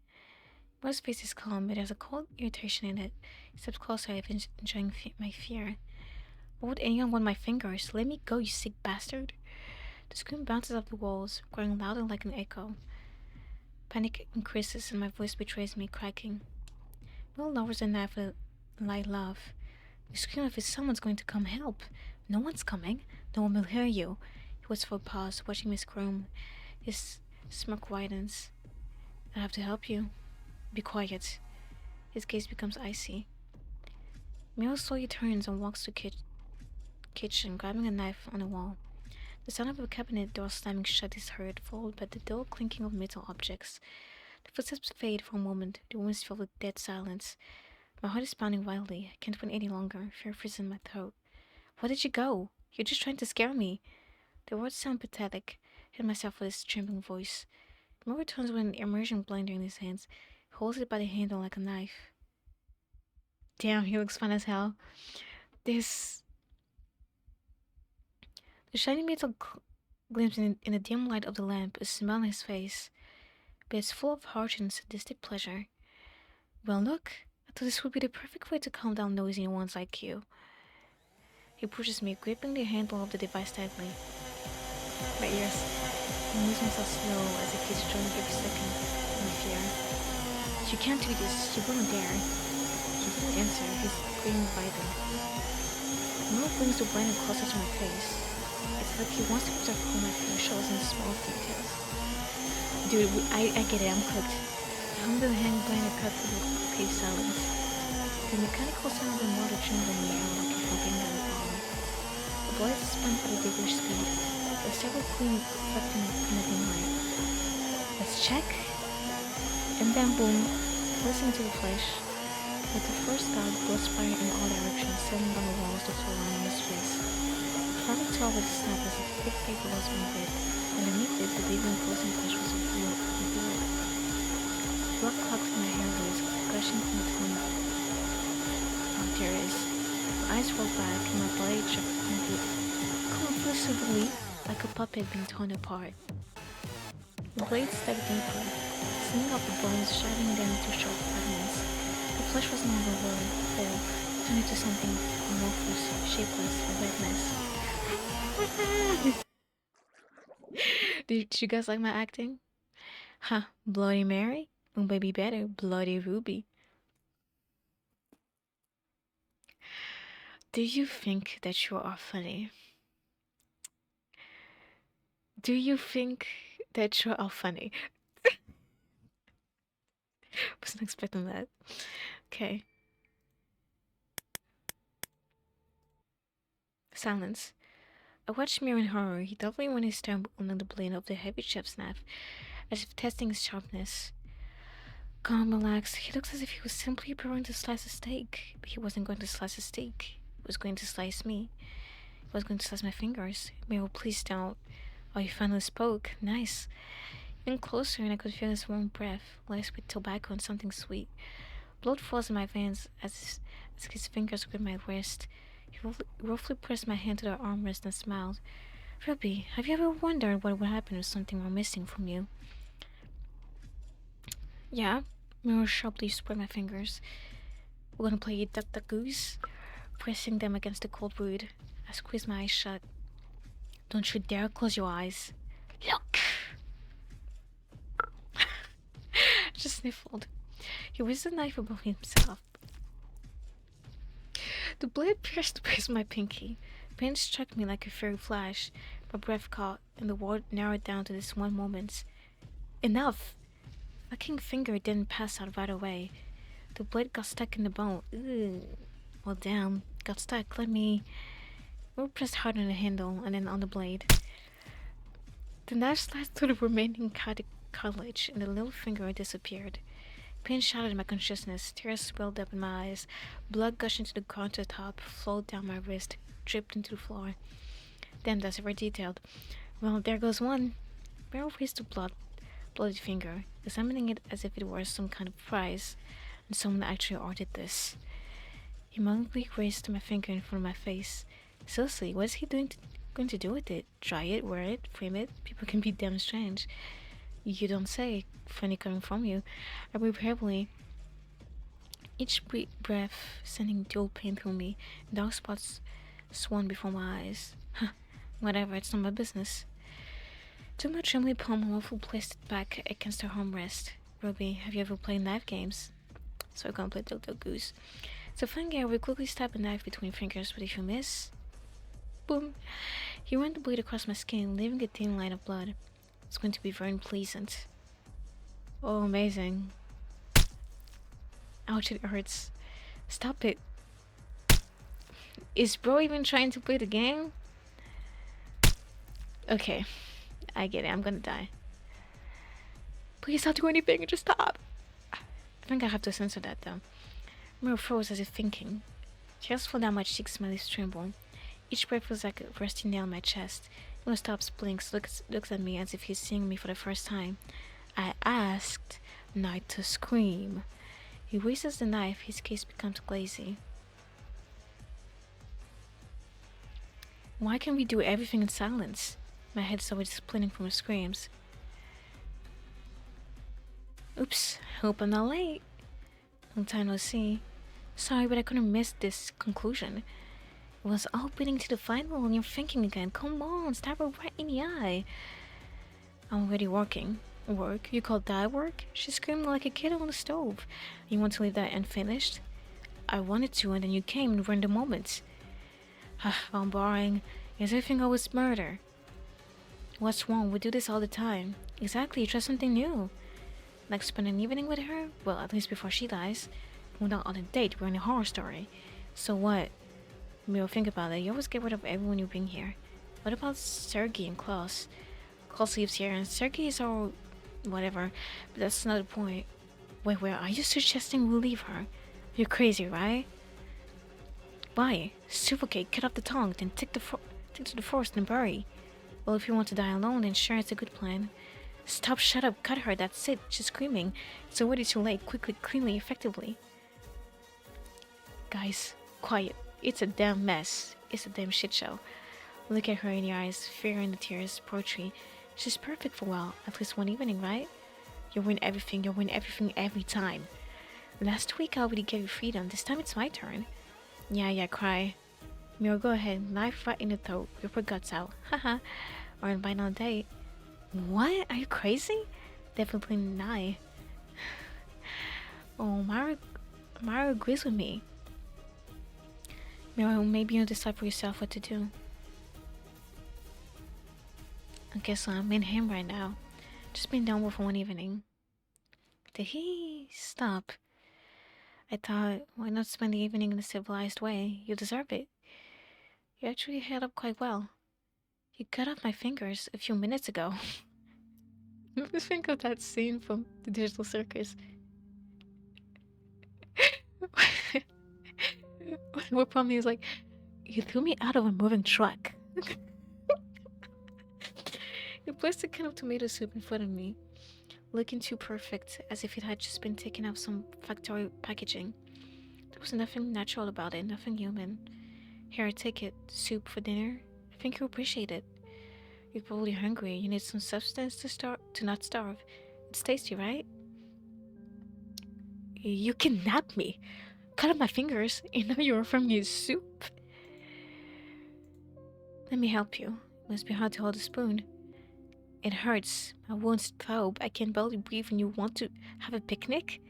Mo's face is calm, but there's a cold irritation in it. He steps closer, I've been enjoying my fear. Why would anyone want my fingers? Let me go, you sick bastard. The scream bounces off the walls, growing louder like an echo. Panic increases and my voice betrays me, cracking. Will lowers the knife with a light laugh. You scream as if someone's going to come help. No one's coming. No one will hear you. He waits for a pause, watching me scream. His smirk widens. I have to help you. Be quiet. His gaze becomes icy. Miro slowly turns and walks to kitchen, grabbing a knife on the wall. The sound of a cabinet door slamming shut is heard, followed by the dull clinking of metal objects. The footsteps fade for a moment. The room is filled with dead silence. My heart is pounding wildly. I can't wait any longer. Fear freezes in my throat. Where did you go? You're just trying to scare me. The words sound pathetic. I hit myself with his trembling voice. Miro returns with an immersion blender in his hands. He holds it by the handle like a knife. Damn, he looks fun as hell. The shiny metal gleams in the dim light of the lamp, a smile on his face, but it's full of harsh and sadistic pleasure. Well, look, I thought this would be the perfect way to calm down noisy ones like you. He pushes me, gripping the handle of the device tightly. My ears. He moves himself slow as if he's drawing every second in fear. You can't do this, you wouldn't dare. He doesn't answer, he's grinning vital. Miro brings the blender closer to my face. It's like he wants to protect all my fear shows in the smallest details. Dude, I get it, I'm cooked. I hung the hand blender cut through the cave silence. The mechanical sound of the motor trembled in the air like if I'm being down the arm. The blade spun at a vigorous speed. There's several clean reflecting in the dim light. Let's check. And then boom, listening to the flash. With the first bout, blood spray in all directions, settling down the walls to surround his face. I could tell with a snap as if thick paper was being ripped. Underneath it, the baby enclosing flesh was revealed. Blood clots in my hair was gushing from the tongue. Oh, there it is. My eyes rolled back and my body jerked convulsively like a puppet being torn apart. The blade stuck deeper, sending off the bones, shattering them into sharp fragments. The flesh was no longer whole, turning to something amorphous, shapeless, a red mess. Did you guys like my acting? Huh, Bloody Mary? Or maybe better, Bloody Ruby. Do you think that you are funny? Do you think that you are funny? Wasn't expecting that. Okay. Silence. I watched Miro in horror. He definitely went his thumb along the blade of the heavy chef's knife, as if testing its sharpness. Calm, relaxed, he looks as if he was simply preparing to slice a steak. But he wasn't going to slice a steak. He was going to slice me. He was going to slice my fingers. Miro, please don't. Oh, you finally spoke. Nice. Even closer, and I could feel his warm breath, laced with tobacco and something sweet. Blood falls in my veins as his fingers grip my wrist. He roughly pressed my hand to the armrest and smiled. Ruby, have you ever wondered what would happen if something were missing from you? Yeah. Miro sharply spread my fingers. We're gonna play duck duck goose, pressing them against the cold wood. I squeezed my eyes shut. Don't you dare close your eyes. Look! just sniffled. He raised the knife above himself. The blade pierced my pinky. Pain struck me like a fairy flash. My breath caught, and the world narrowed down to this one moment. Enough! My king finger didn't pass out right away. The blade got stuck in the bone. Ugh. Well, damn. Got stuck. Let me... We pressed hard on the handle and then on the blade. The knife sliced through the remaining cartilage, and the little finger disappeared. Pain shattered my consciousness. Tears welled up in my eyes. Blood gushed into the countertop, flowed down my wrist, dripped into the floor. Damn, that's very detailed. Well, there goes one. Miro raised the bloody finger, examining it as if it were some kind of prize, and someone actually ordered this. He mockingly raised my finger in front of my face. Seriously, what is he going to do with it? Dry it, wear it, frame it? People can be damn strange. You don't say. Funny coming from you. I breathed heavily, each breath sending dual pain through me. Dark spots swam before my eyes. Whatever, it's not my business. Took my trembling palm and Waffle placed it back against her armrest. Ruby, have you ever played knife games? So I can't play Dog Goose. So Fangare will quickly stab a knife between fingers, but if you miss... Boom! He ran the blade across my skin, leaving a thin line of blood. It's going to be very unpleasant. Oh, amazing. Ouch, it hurts. Stop it. Is bro even trying to play the game? Okay, I get it. I'm gonna die. Please don't do anything. Just stop. I think I have to censor that though. Miro froze as if thinking. Tears fell down my cheeks, my lips trembled. Each breath was like a rusty nail in my chest. Miro stops, blinks, looks at me as if he's seeing me for the first time. I asked not to scream. He raises the knife, his gaze becomes glazy. Why can't we do everything in silence? My head's already splitting from the screams. Oops, hope I'm not late. Long time no see. Sorry, but I couldn't miss this conclusion. It was all beating to the final and you're thinking again. Come on, stab her right in the eye. I'm already working. Work? You call that work? She screamed like a kid on the stove. You want to leave that unfinished? I wanted to, and then you came and ruined the moment. I'm boring. Is everything always murder? What's wrong? We do this all the time. Exactly, try something new. Like spend an evening with her? Well, at least before she dies. We're not on a date, we're in a horror story. So what? Miro, think about it. You always get rid of everyone you bring here. What about Sergei and Klaus? Klaus lives here, and Sergei is our... whatever. But that's not the point. Wait, are you suggesting we leave her? You're crazy, right? Why? Suffocate, cut off the tongue, then take to the forest and bury. Well, if you want to die alone, then sure, it's a good plan. Stop, shut up, cut her, that's it. She's screaming. It's already too late. Quickly, cleanly, effectively. Guys, quiet. It's a damn mess. It's a damn shit show. Look at her in your eyes, fear in the tears, poetry. She's perfect for, well, at least one evening, right? You win everything every time. Last week I already gave you freedom, this time it's my turn. Yeah, cry. Miro, go ahead, knife right in the throat, rip her guts out. Haha. Or invite on a date. What? Are you crazy? Definitely not. Oh, Miro agrees with me. Miro, maybe you'll decide for yourself what to do. Okay, so I'm in him right now. Just been done with one evening. Did he stop? I thought, why not spend the evening in a civilized way? You deserve it. You actually held up quite well. You cut off my fingers a few minutes ago. Just think of that scene from the Digital Circus. What probably is like, you threw me out of a moving truck. He placed a can of tomato soup in front of me, looking too perfect, as if it had just been taken out of some factory packaging. There was nothing natural about it, nothing human. Here, take it. Soup for dinner? I think you'll appreciate it. You're probably hungry. You need some substance to not starve. It's tasty, right? You kidnapped me. Cut off my fingers, and now you're offering me soup. Let me help you. It must be hard to hold a spoon. It hurts. My wounds throb. I can barely breathe and you want to have a picnic?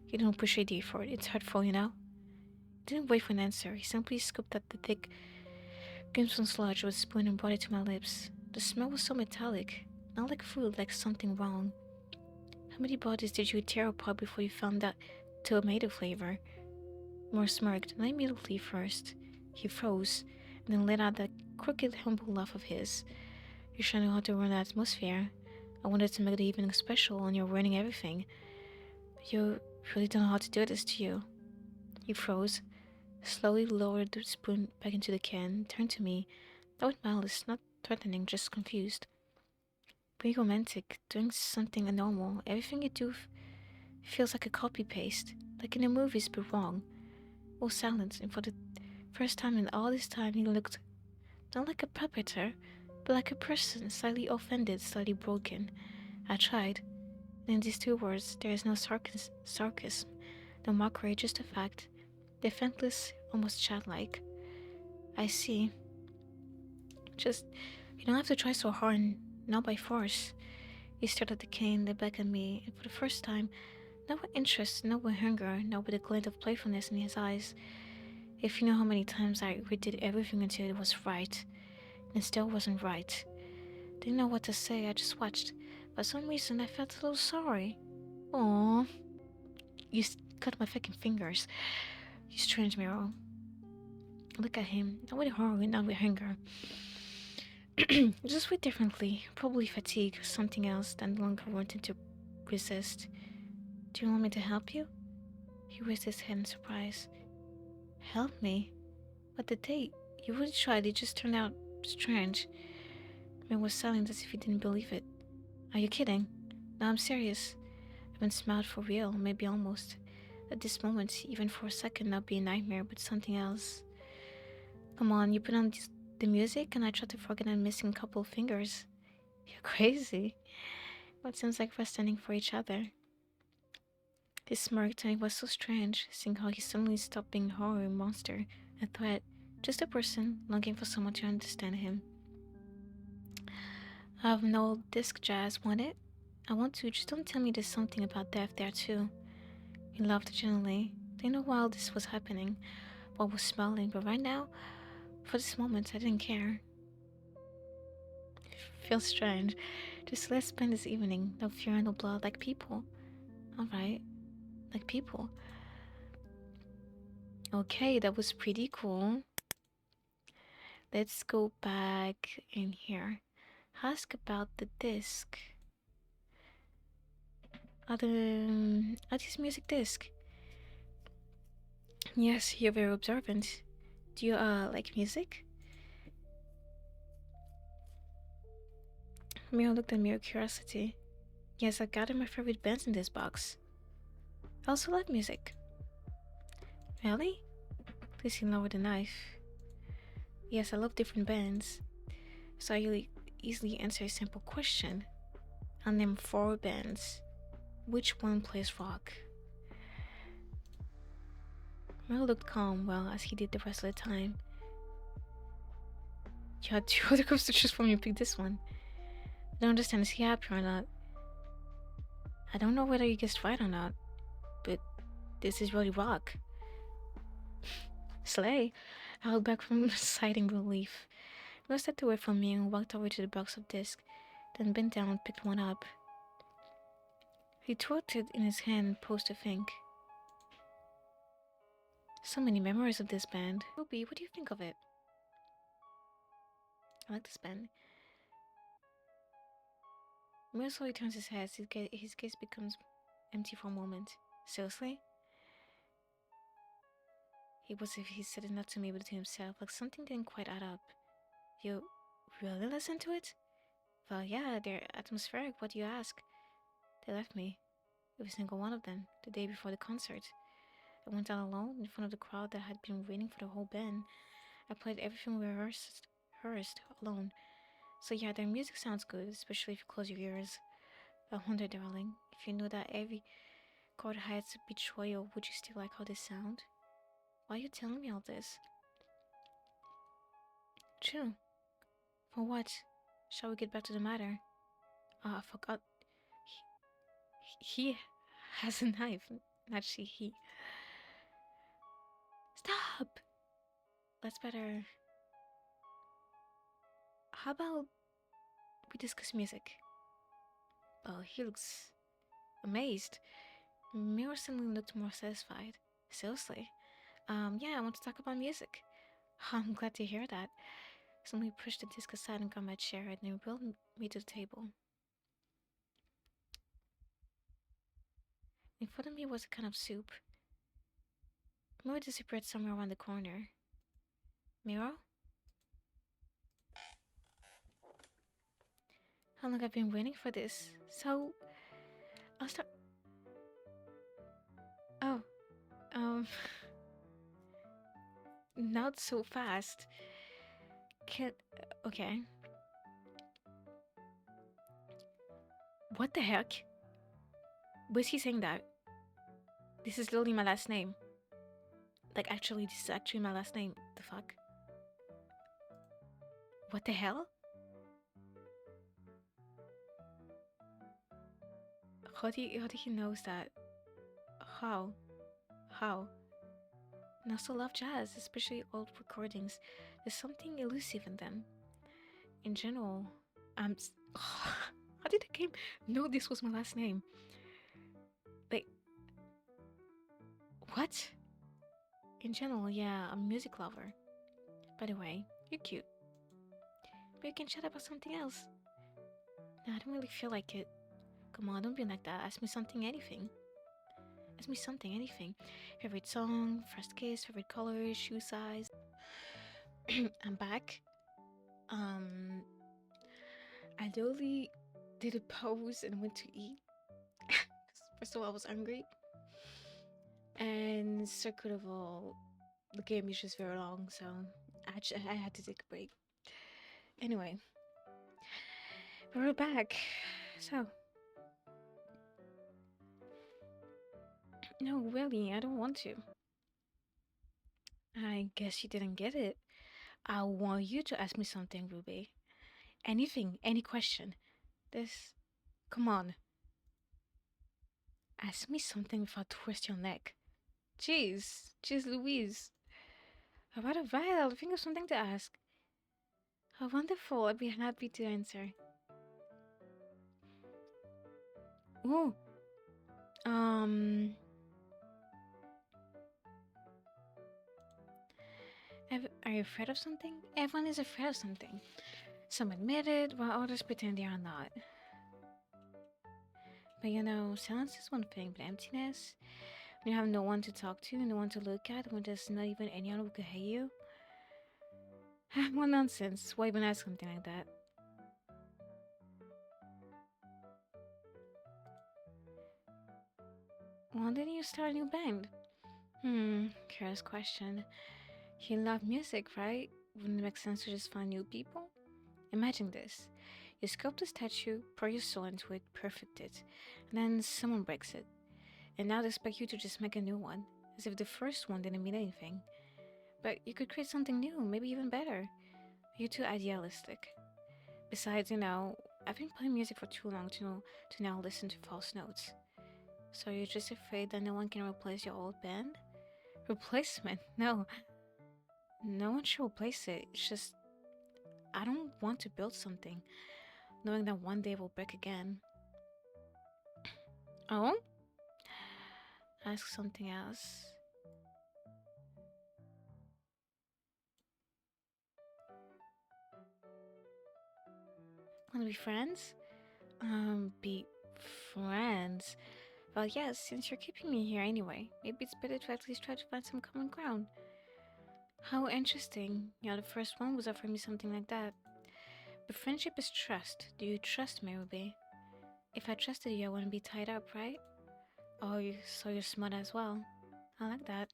You don't appreciate the effort. It's hurtful, you know? Didn't wait for an answer. He simply scooped up the thick crimson sludge with a spoon and brought it to my lips. The smell was so metallic. Not like food, like something wrong. How many bodies did you tear apart before you found that tomato flavor? Moore smirked, not immediately first. He froze, and then let out that crooked, humble laugh of his. You're showing how to ruin the atmosphere. I wanted to make the evening special, and you're ruining everything. You really don't know how to do this to you. He froze, slowly lowered the spoon back into the can, turned to me, not with malice, not threatening, just confused. Being romantic, doing something abnormal, everything you do feels like a copy paste, like in the movies but wrong. All silence, and for the first time in all this time, he looked not like a puppeteer, but like a person, slightly offended, slightly broken. I tried. In these two words, there is no sarcasm, no mockery, just a fact. Defenseless, almost childlike. I see. Just, you don't have to try so hard, not by force. He stared at the cane, then back at me, and for the first time, not with interest, not with hunger, not with a glint of playfulness in his eyes. If you know how many times I redid everything until it was right, and it still wasn't right. Didn't know what to say, I just watched. For some reason, I felt a little sorry. Aww. You cut my fucking fingers. You strange Miro. Look at him, not with horror, not with hunger. Just with differently, probably fatigue, something else that no longer wanted to resist. Do you want me to help you? He raised his head in surprise. Help me? But the date, you really tried, it just turned out strange. Man was silent as if he didn't believe it. Are you kidding? No, I'm serious. I haven't smiled for real, maybe almost. At this moment, even for a second, not be a nightmare, but something else. Come on, you put on the music and I try to forget I'm missing a couple of fingers. You're crazy. But it seems like we're standing for each other. He smirked and it was so strange, seeing how he suddenly stopped being a horror monster, a threat, just a person longing for someone to understand him. I have no old disc jazz, want it? I want to, just don't tell me there's something about death there too. He laughed gently. Didn't know why this was happening, what was smelling, but right now, for this moment, I didn't care. It feels strange. Just let's spend this evening, no fear, no blood, like people. Alright, like people. Okay, that was pretty cool. Let's go back in here. Ask about the disc. This music disc. Yes, you're very observant. Do you like music? Miro looked at me with curiosity. Yes, I gathered my favorite bands in this box. I also love music. Really? Please lowered the knife. Yes, I love different bands. So I easily answer a simple question. I'll name 4 bands. Which one plays rock? Mel looked calm, well, as he did the rest of the time. You had 2 other groups to choose from, you picked this one. I don't understand, is he happy or not? I don't know whether you guessed right or not, but this is really rock. Slay! I held back from sighing relief. Mel stepped away from me and walked over to the box of discs, then bent down and picked one up. He twirled it in his hand and paused to think. So many memories of this band. Ruby, what do you think of it? I like this band. Mel slowly turns his head, his gaze becomes empty for a moment. Seriously? It was as if he said it not to me but to himself, like something didn't quite add up. You really listened to it? Well, yeah, they're atmospheric, what do you ask? They left me. Every single one of them, the day before the concert. I went out alone in front of the crowd that had been waiting for the whole band. I played everything we rehearsed alone. So yeah, their music sounds good, especially if you close your ears. I wonder, darling, if you knew that every chord has a betrayal, would you still like how they sound? Why are you telling me all this? True. For what? Shall we get back to the matter? I forgot. He has a knife. Not she, he. Stop! Let's better. How about we discuss music? Oh, he looks amazed. Miro suddenly looked more satisfied. Seriously? Yeah, I want to talk about music. I'm glad to hear that. Suddenly pushed the disc aside and got my chair and then wheeled me to the table. In front of me was a can of soup. Miro disappeared somewhere around the corner. Miro? How long I've been waiting for this? So, I'll start. Oh, um, not so fast. Can. Okay. What the heck? Was he saying that? This is literally my last name. Like, actually, this is actually my last name. The fuck? What the hell? How do he knows that? How? How? And I also love jazz, especially old recordings. There's something elusive in them. In general, how did the game know this was my last name? Like, what? In general, yeah, I'm a music lover. By the way, you're cute. But you can chat about something else. No, I don't really feel like it. Come on, don't be like that. Ask me something, anything. Ask me something, anything. Favorite song, first kiss, favorite color, shoe size. I'm back. Um, I literally did a pause and went to eat. First of all, I was hungry. And second of all, the game is just very long, so I had to take a break. Anyway, we're back. So, no, really, I don't want to. I guess you didn't get it. I want you to ask me something, Ruby. Anything, any question. This, come on. Ask me something without twist your neck. Jeez, Louise. Alright, I'll think of something to ask. How wonderful, I'd be happy to answer. Ooh, um, are you afraid of something? Everyone is afraid of something. Some admit it, while others pretend they are not. But you know, silence is one thing, but emptiness, when you have no one to talk to, no one to look at, when there's not even anyone who could hear you. What nonsense. Why even ask something like that? Why didn't you start a new band? Curious question. You love music, right? Wouldn't it make sense to just find new people? Imagine this. You sculpt a statue, pour your soul into it, perfect it, and then someone breaks it. And now they expect you to just make a new one, as if the first one didn't mean anything. But you could create something new, maybe even better. You're too idealistic. Besides, I've been playing music for too long to now listen to false notes. So you're just afraid that no one can replace your old band? Replacement? No. No one should replace it. It's just, I don't want to build something, knowing that one day it will break again. Oh? Ask something else. Wanna be friends? Be friends? Well, yes, since you're keeping me here anyway, maybe it's better to at least try to find some common ground. How interesting. Yeah, the first one was offering me something like that. But friendship is trust. Do you trust me, Ruby? If I trusted you, I wouldn't be tied up, right? Oh, so you're smart as well. I like that.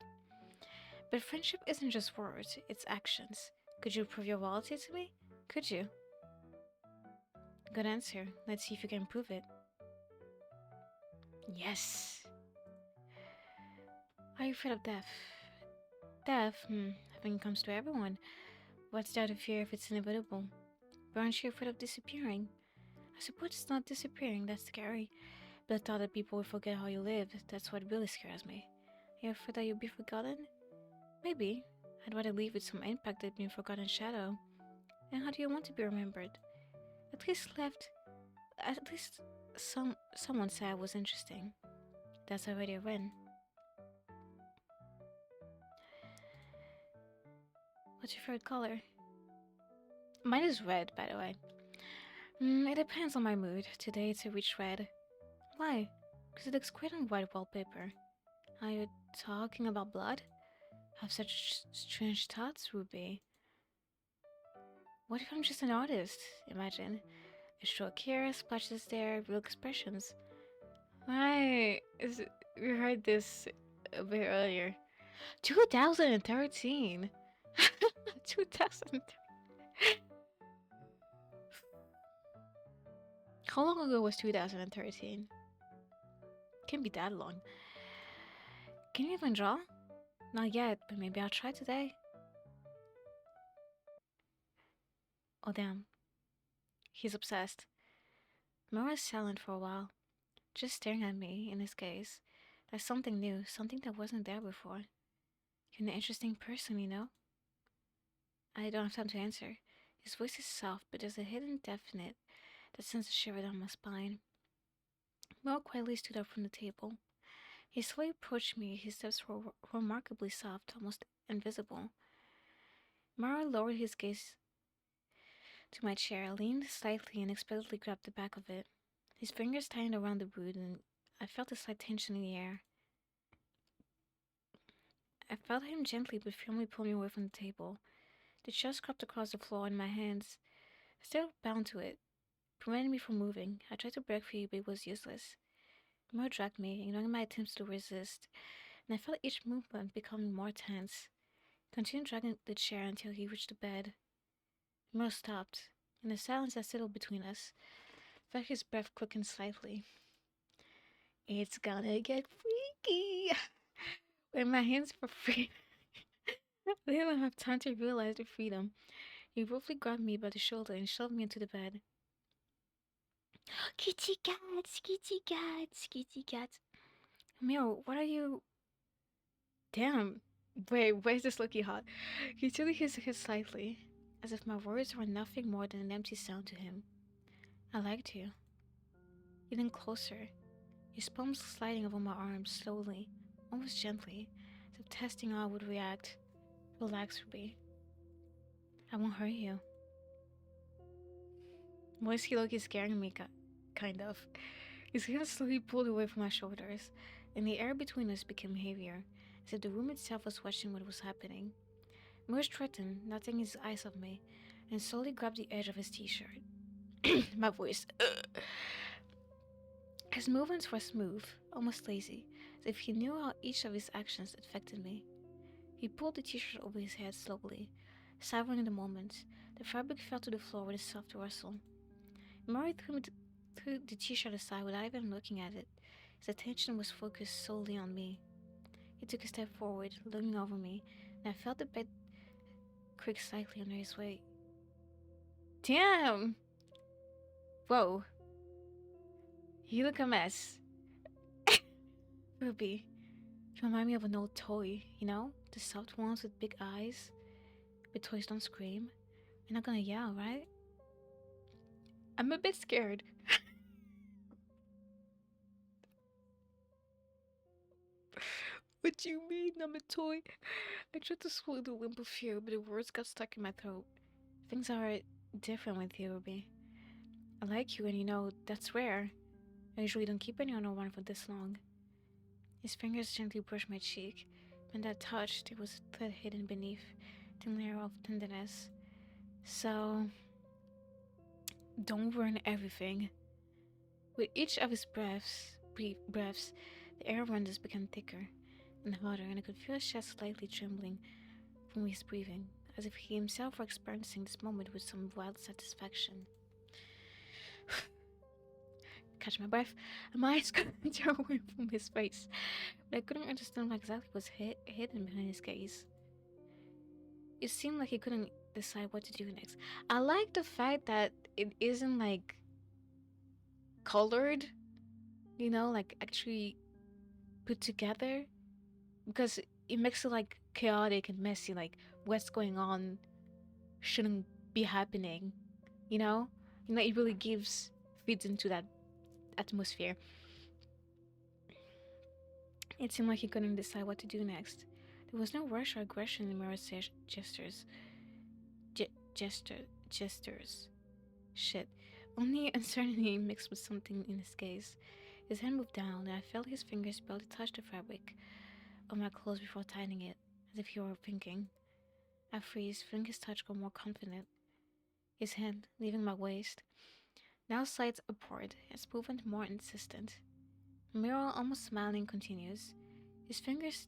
But friendship isn't just words, it's actions. Could you prove your loyalty to me? Could you? Good answer. Let's see if you can prove it. Yes. Are you afraid of death? Death? I think it comes to everyone. What's there to fear if it's inevitable? But aren't you afraid of disappearing? I suppose it's not disappearing, that's scary. But the thought that people will forget how you lived, that's what really scares me. You afraid that you'll be forgotten? Maybe. I'd rather leave with some impact than being forgotten shadow. And how do you want to be remembered? At least left at least someone said I was interesting. That's already a win. What's your favorite color? Mine is red, by the way. It depends on my mood. Today it's a rich red. Why? Because it looks great on white wallpaper. Are you talking about blood? I have such strange thoughts, Ruby. What if I'm just an artist? Imagine. A stroke here, splashes there, real expressions. Why? We heard this a bit earlier. 2013! 2013. How long ago was 2013? Can't be that long. Can you even draw? Not yet, but maybe I'll try today. Oh damn. He's obsessed. Miro is silent for a while, just staring at me in his gaze. That's something new, something that wasn't there before. You're an interesting person, you know? I don't have time to answer. His voice is soft, but there's a hidden definite that sends a shiver down my spine. Miro quietly stood up from the table. He slowly approached me, his steps were remarkably soft, almost invisible. Miro lowered his gaze to my chair, leaned slightly, and expectantly grabbed the back of it. His fingers tightened around the wood, and I felt a slight tension in the air. I felt him gently but firmly pull me away from the table. The chair scrubbed across the floor, and my hands, still bound to it, prevented me from moving. I tried to break free, but it was useless. Miro dragged me, ignoring my attempts to resist, and I felt each movement becoming more tense. He continued dragging the chair until he reached the bed. Miro stopped. In the silence that settled between us, I felt his breath quicken slightly. It's gonna get freaky! When my hands were free, I didn't have time to realize the freedom. He roughly grabbed me by the shoulder and shoved me into the bed. Kitty cats, kitty cats, kitty cats. Miro, what are you? Damn. Wait, where's this looking hot? He tilted his head slightly, as if my words were nothing more than an empty sound to him. I liked you. He leaned closer, his palms sliding over my arms slowly, almost gently, as if testing how I would react. Relax, Ruby. I won't hurt you. Why is he looking scaring me, kind of? His hands slowly pulled away from my shoulders, and the air between us became heavier, as if the room itself was watching what was happening. Moore straightened, not taking his eyes off me, and slowly grabbed the edge of his t-shirt. My voice. His movements were smooth, almost lazy, as if he knew how each of his actions affected me. He pulled the t-shirt over his head slowly, savoring the moment. The fabric fell to the floor with a soft rustle. Murray threw the t-shirt aside without even looking at it. His attention was focused solely on me. He took a step forward, looking over me, and I felt the bed creak slightly under his weight. Damn! Whoa. You look a mess. Ruby, you remind me of an old toy, you know? The soft ones with big eyes. But toys don't scream. You're not gonna yell, right? I'm a bit scared. What do you mean I'm a toy? I tried to swallow the limp of fear, but the words got stuck in my throat. Things are different with you, Ruby. I like you, and you know, that's rare. I usually don't keep anyone around for this long. His fingers gently brushed my cheek. When that touched, there was a thread hidden beneath, a thin layer of tenderness. So, don't ruin everything. With each of his brief breaths, the air around us became thicker and harder, and I could feel his chest slightly trembling from his breathing, as if he himself were experiencing this moment with some wild satisfaction. Catch my breath, and my eyes couldn't tear away from his face, but I couldn't understand what exactly was hidden behind his gaze. It seemed like he couldn't decide what to do next. I like the fact that it isn't like colored, like actually put together, because it makes it like chaotic and messy, like what's going on shouldn't be happening, you know? It really gives fits into that atmosphere. It seemed like he couldn't decide what to do next. There was no rush or aggression in Mira's gestures. Gestures. Shit. Only uncertainty mixed with something in his gaze. His hand moved down, and I felt his fingers barely touch the fabric of my clothes before tightening it, as if he were thinking. I freeze, feeling his touch grow more confident. His hand, leaving my waist, now slides upward, as smooth and more insistent. Miro, almost smiling, continues, his fingers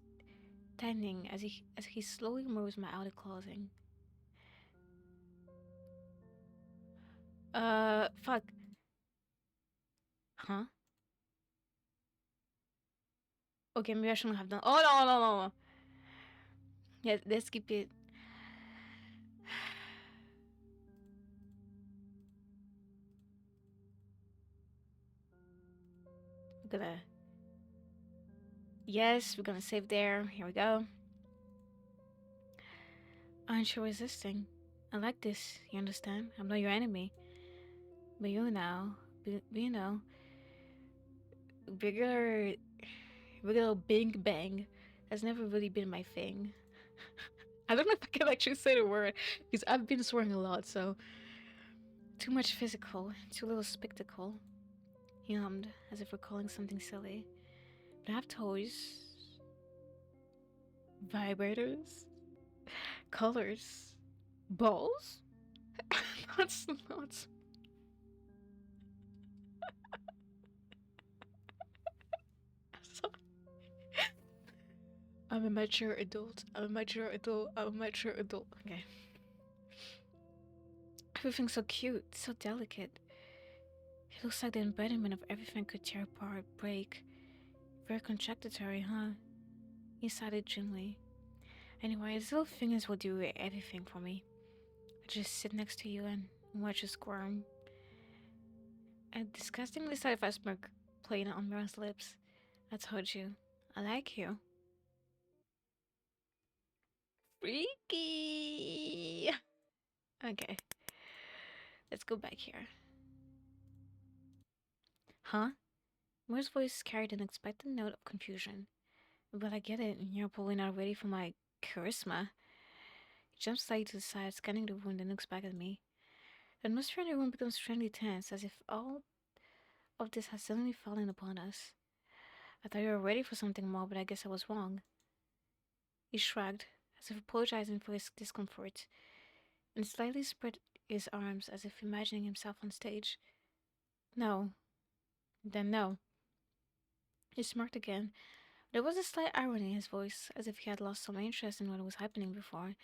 tightening as he slowly moves my outer clothing. Fuck. Huh? Okay, maybe I shouldn't have done. Oh no, no, no, no. Yeah, let's keep it. We're gonna. Yes, we're gonna save there. Here we go. Aren't you resisting? I like this, you understand? I'm not your enemy. But regular, regular Big Bang has never really been my thing. I don't know if I can actually say the word, because I've been swearing a lot, so. Too much physical, too little spectacle. He hummed, as if recalling something silly. But I have toys, vibrators, colors, balls? That's not. I'm a mature adult. I'm a mature adult. I'm a mature adult. Okay. Everything's so cute, so delicate. It looks like the embodiment of everything could tear apart, break. Very contradictory, huh? He sighed dreamily. Anyway, these little fingers will do everything for me. I just sit next to you and watch you squirm. I disgustingly satisfied smirk playing on Mira's lips. I told you, I like you. Freaky! Okay, let's go back here. Huh? Mira's voice carried an expected note of confusion. But I get it, you're probably not ready for my charisma. He jumps slightly to the side, scanning the room, then looks back at me. The atmosphere in the room becomes strangely tense, as if all of this has suddenly fallen upon us. I thought you were ready for something more, but I guess I was wrong. He shrugged, as if apologizing for his discomfort, and slightly spread his arms as if imagining himself on stage. No. Then no. He smirked again. There was a slight irony in his voice, as if he had lost some interest in what was happening before.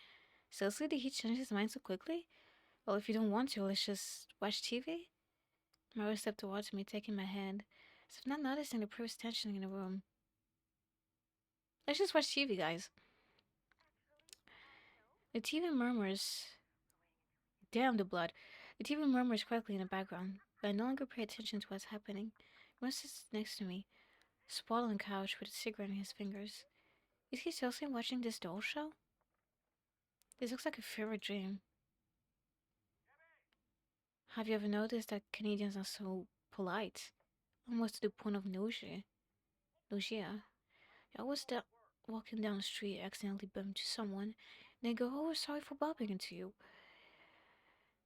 Seriously, did he change his mind so quickly? Well, if you don't want to, let's just watch TV? Mara stepped towards me, taking my hand, as if not noticing the previous tension in the room. Let's just watch TV, guys. The TV murmurs. Damn the blood. The TV murmurs quietly in the background, but I no longer pay attention to what's happening. Ron sits next to me, sprawled on the couch with a cigarette in his fingers. Is he seriously watching this doll show? This looks like a fever dream. Have you ever noticed that Canadians are so polite? Almost to the point of nausea. Nausea. I was walking down the street, accidentally bump into someone, and they go, "Oh, sorry for bumping into you."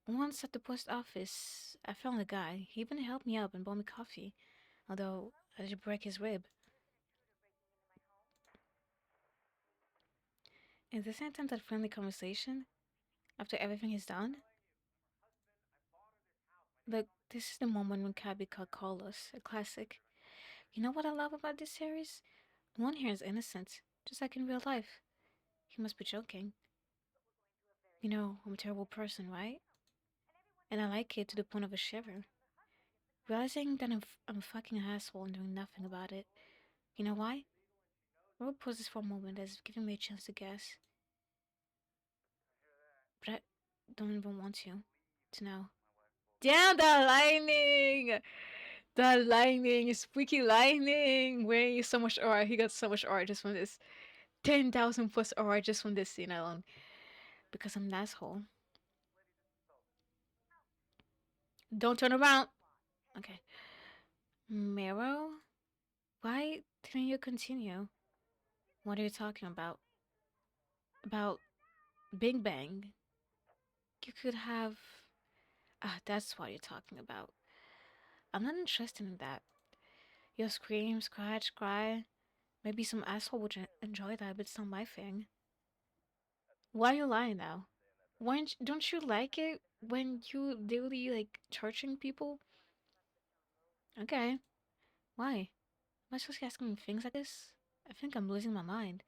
Once at the post office, I found a guy. He even helped me up and bought me coffee, although I did break his rib. At the same time, that friendly conversation, after everything is done, look, this is the moment when Cabby could call us, a classic. You know what I love about this series? One here is innocent, just like in real life. He must be joking. I'm a terrible person, right? And I like it to the point of a shiver. Realizing that I'm a fucking asshole and doing nothing about it. You know why? Rob pauses for a moment as if giving me a chance to guess. But I don't even want you to know. Damn the lightning! That lightning, spooky lightning, wearing so much aura. He got so much aura just from this. 10,000 plus aura just from this scene alone. Because I'm an asshole. Don't turn around. Okay. Miro? Why didn't you continue? What are you talking about? About Big Bang? You could have. Ah, that's what you're talking about. I'm not interested in that. You'll scream, scratch, cry. Maybe some asshole would enjoy that, but it's not my thing. Why are you lying now? Don't you like it when you literally like torturing people? Okay. Why? Am I supposed to be asking things like this? I think I'm losing my mind.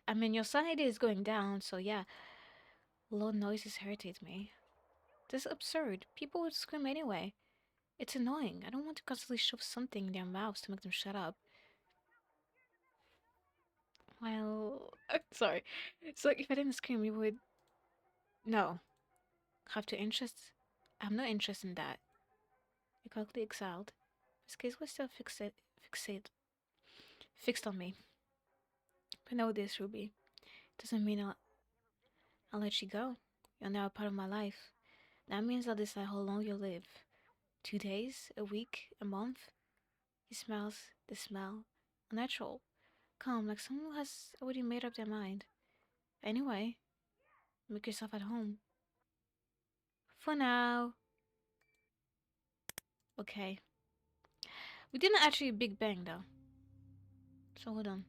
I mean, your sanity is going down, so yeah. Loud noises irritate me. This is absurd. People would scream anyway. It's annoying. I don't want to constantly shove something in their mouths to make them shut up. Well, sorry. So if I didn't scream, you would no have to interest. I'm not interested in that. You quickly exhaled. His gaze was still fixed on me. But know this, Ruby. Doesn't mean I'll let you go. You're now a part of my life. That means I'll decide how long you'll live. 2 days, a week, a month. He smells the smell. Unnatural. Calm, like someone who has already made up their mind. Anyway, make yourself at home. For now. Okay. We didn't actually Big Bang though. So hold on.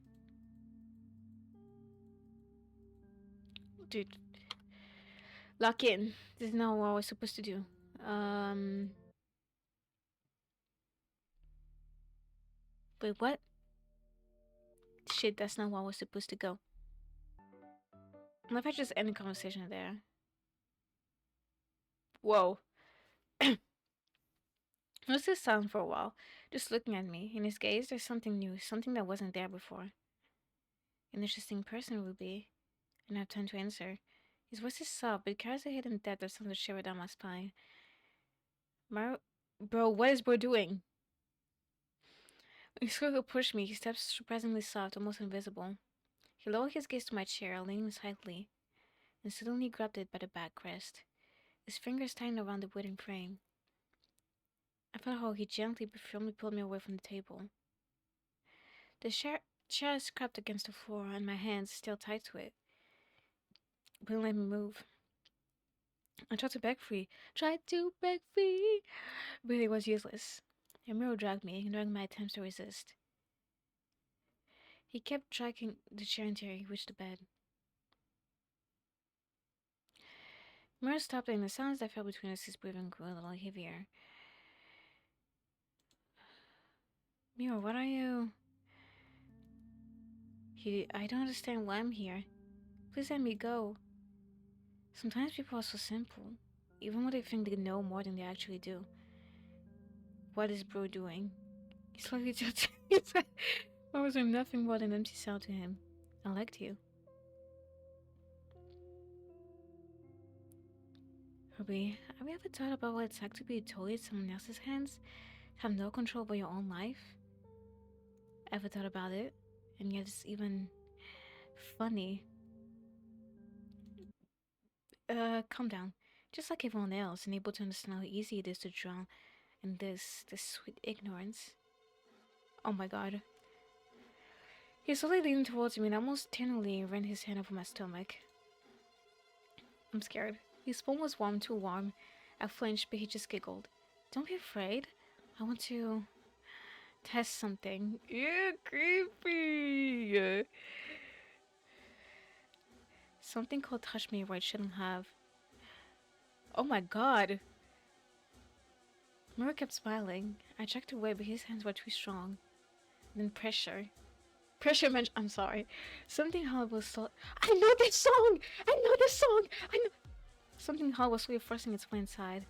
Dude. Lock in. This is not what I was supposed to do. Wait, what? Shit, that's not where I was supposed to go. What if I just end the conversation there? Whoa. What's this sound for a while? Just looking at me. In his gaze, there's something new, something that wasn't there before. An interesting person, Ruby. And I have time to answer. His voice is soft, but it carries a hidden depth that sends a shiver down my spine. Bro, what is bro doing? When his squirrel pushed me, his steps surprisingly soft, almost invisible. He lowered his gaze to my chair, leaning slightly, and suddenly grabbed it by the backrest. His fingers tightened around the wooden frame. I felt how he gently but firmly pulled me away from the table. The chair scraped against the floor, and my hands, still tied to it, wouldn't let me move. I tried to break free, but it was useless. A Miro dragged me, ignoring my attempts to resist. He kept dragging the chair until he reached the bed. Miro stopped, and the silence that fell between us, his breathing grew a little heavier. Miro, what are you? I don't understand why I'm here. Please let me go. Sometimes people are so simple, even when they think they know more than they actually do. What is bro doing? He slowly tilted his head. Why was there nothing more than empty sound to him? I liked you. Ruby, have you ever thought about what it's like to be a toy in someone else's hands? Have no control over your own life? Ever thought about it? And yet it's even funny. Calm down. Just like everyone else, and able to understand how easy it is to drown in this sweet ignorance. Oh my god. He slowly leaned towards me and almost tenderly ran his hand over my stomach. I'm scared. His palm was warm, too warm. I flinched, but he just giggled. Don't be afraid. I want to test something. Yeah, creepy. Something called touch me where it shouldn't have. Oh my god. Miro kept smiling. I checked away, but his hands were too strong. Then pressure. Pressure meant I'm sorry. Something hard was so. I know this song! I know this song! I know. Something hard was slowly forcing its way inside.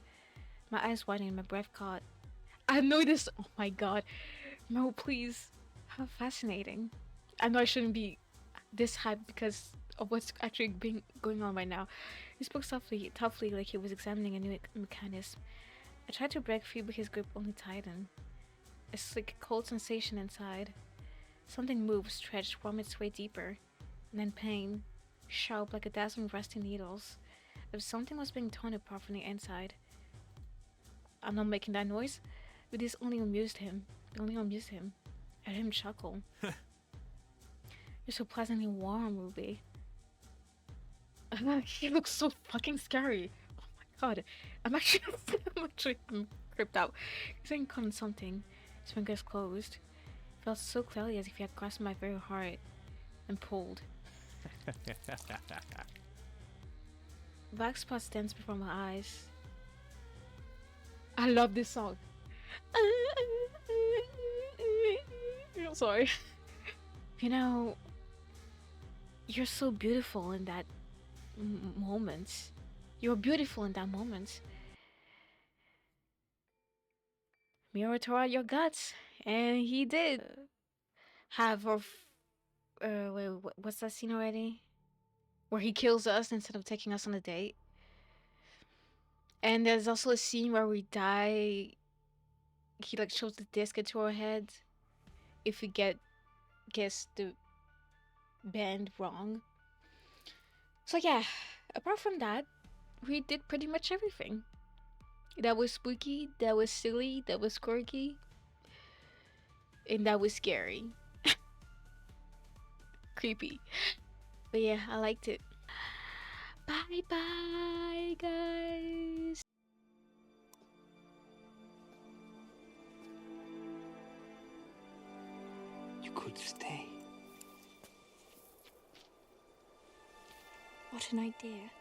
My eyes widened, my breath caught. I know this. Oh my god. No, please. How fascinating. I know I shouldn't be this hyped because of what's actually going on right now. He spoke softly, toughly, like he was examining a new mechanism. I tried to break free, but his grip only tightened. It's like a cold sensation inside. Something moved, stretched, wormed its way deeper. And then pain, sharp like a dozen rusty needles. If something was being torn apart from the inside. I'm not making that noise, but this only amused him. It only amused him. I heard him chuckle. You're so pleasantly warm, Ruby. He looks so fucking scary. Oh my god. I'm actually creeped out. He's unconscious something. His fingers closed. Felt so clearly as if he had grasped my very heart and pulled. Black spots danced before my eyes. I love this song. I'm sorry. You know, you're so beautiful in that moment. You're beautiful in that moment. Miro tore out your guts, and he did. Have or wait, what's that scene already? Where he kills us instead of taking us on a date. And there's also a scene where we die. He like shows the disc into our head if we guess the band wrong. So yeah, apart from that, we did pretty much everything. That was spooky, that was silly, that was quirky, and that was scary. Creepy. But yeah, I liked it. Bye bye, guys. You could stay. What an idea.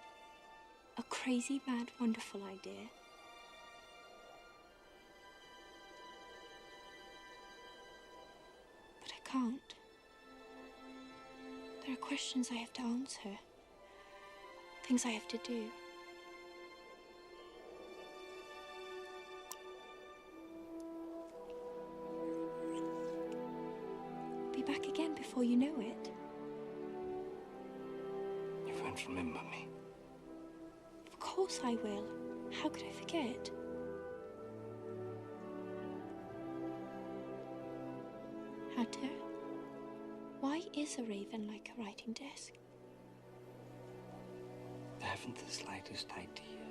A crazy, mad, wonderful idea. But I can't. There are questions I have to answer. Things I have to do. Be back again before you know it. You won't remember me. Of course I will. How could I forget? How dare? Why is a raven like a writing desk? I haven't the slightest idea.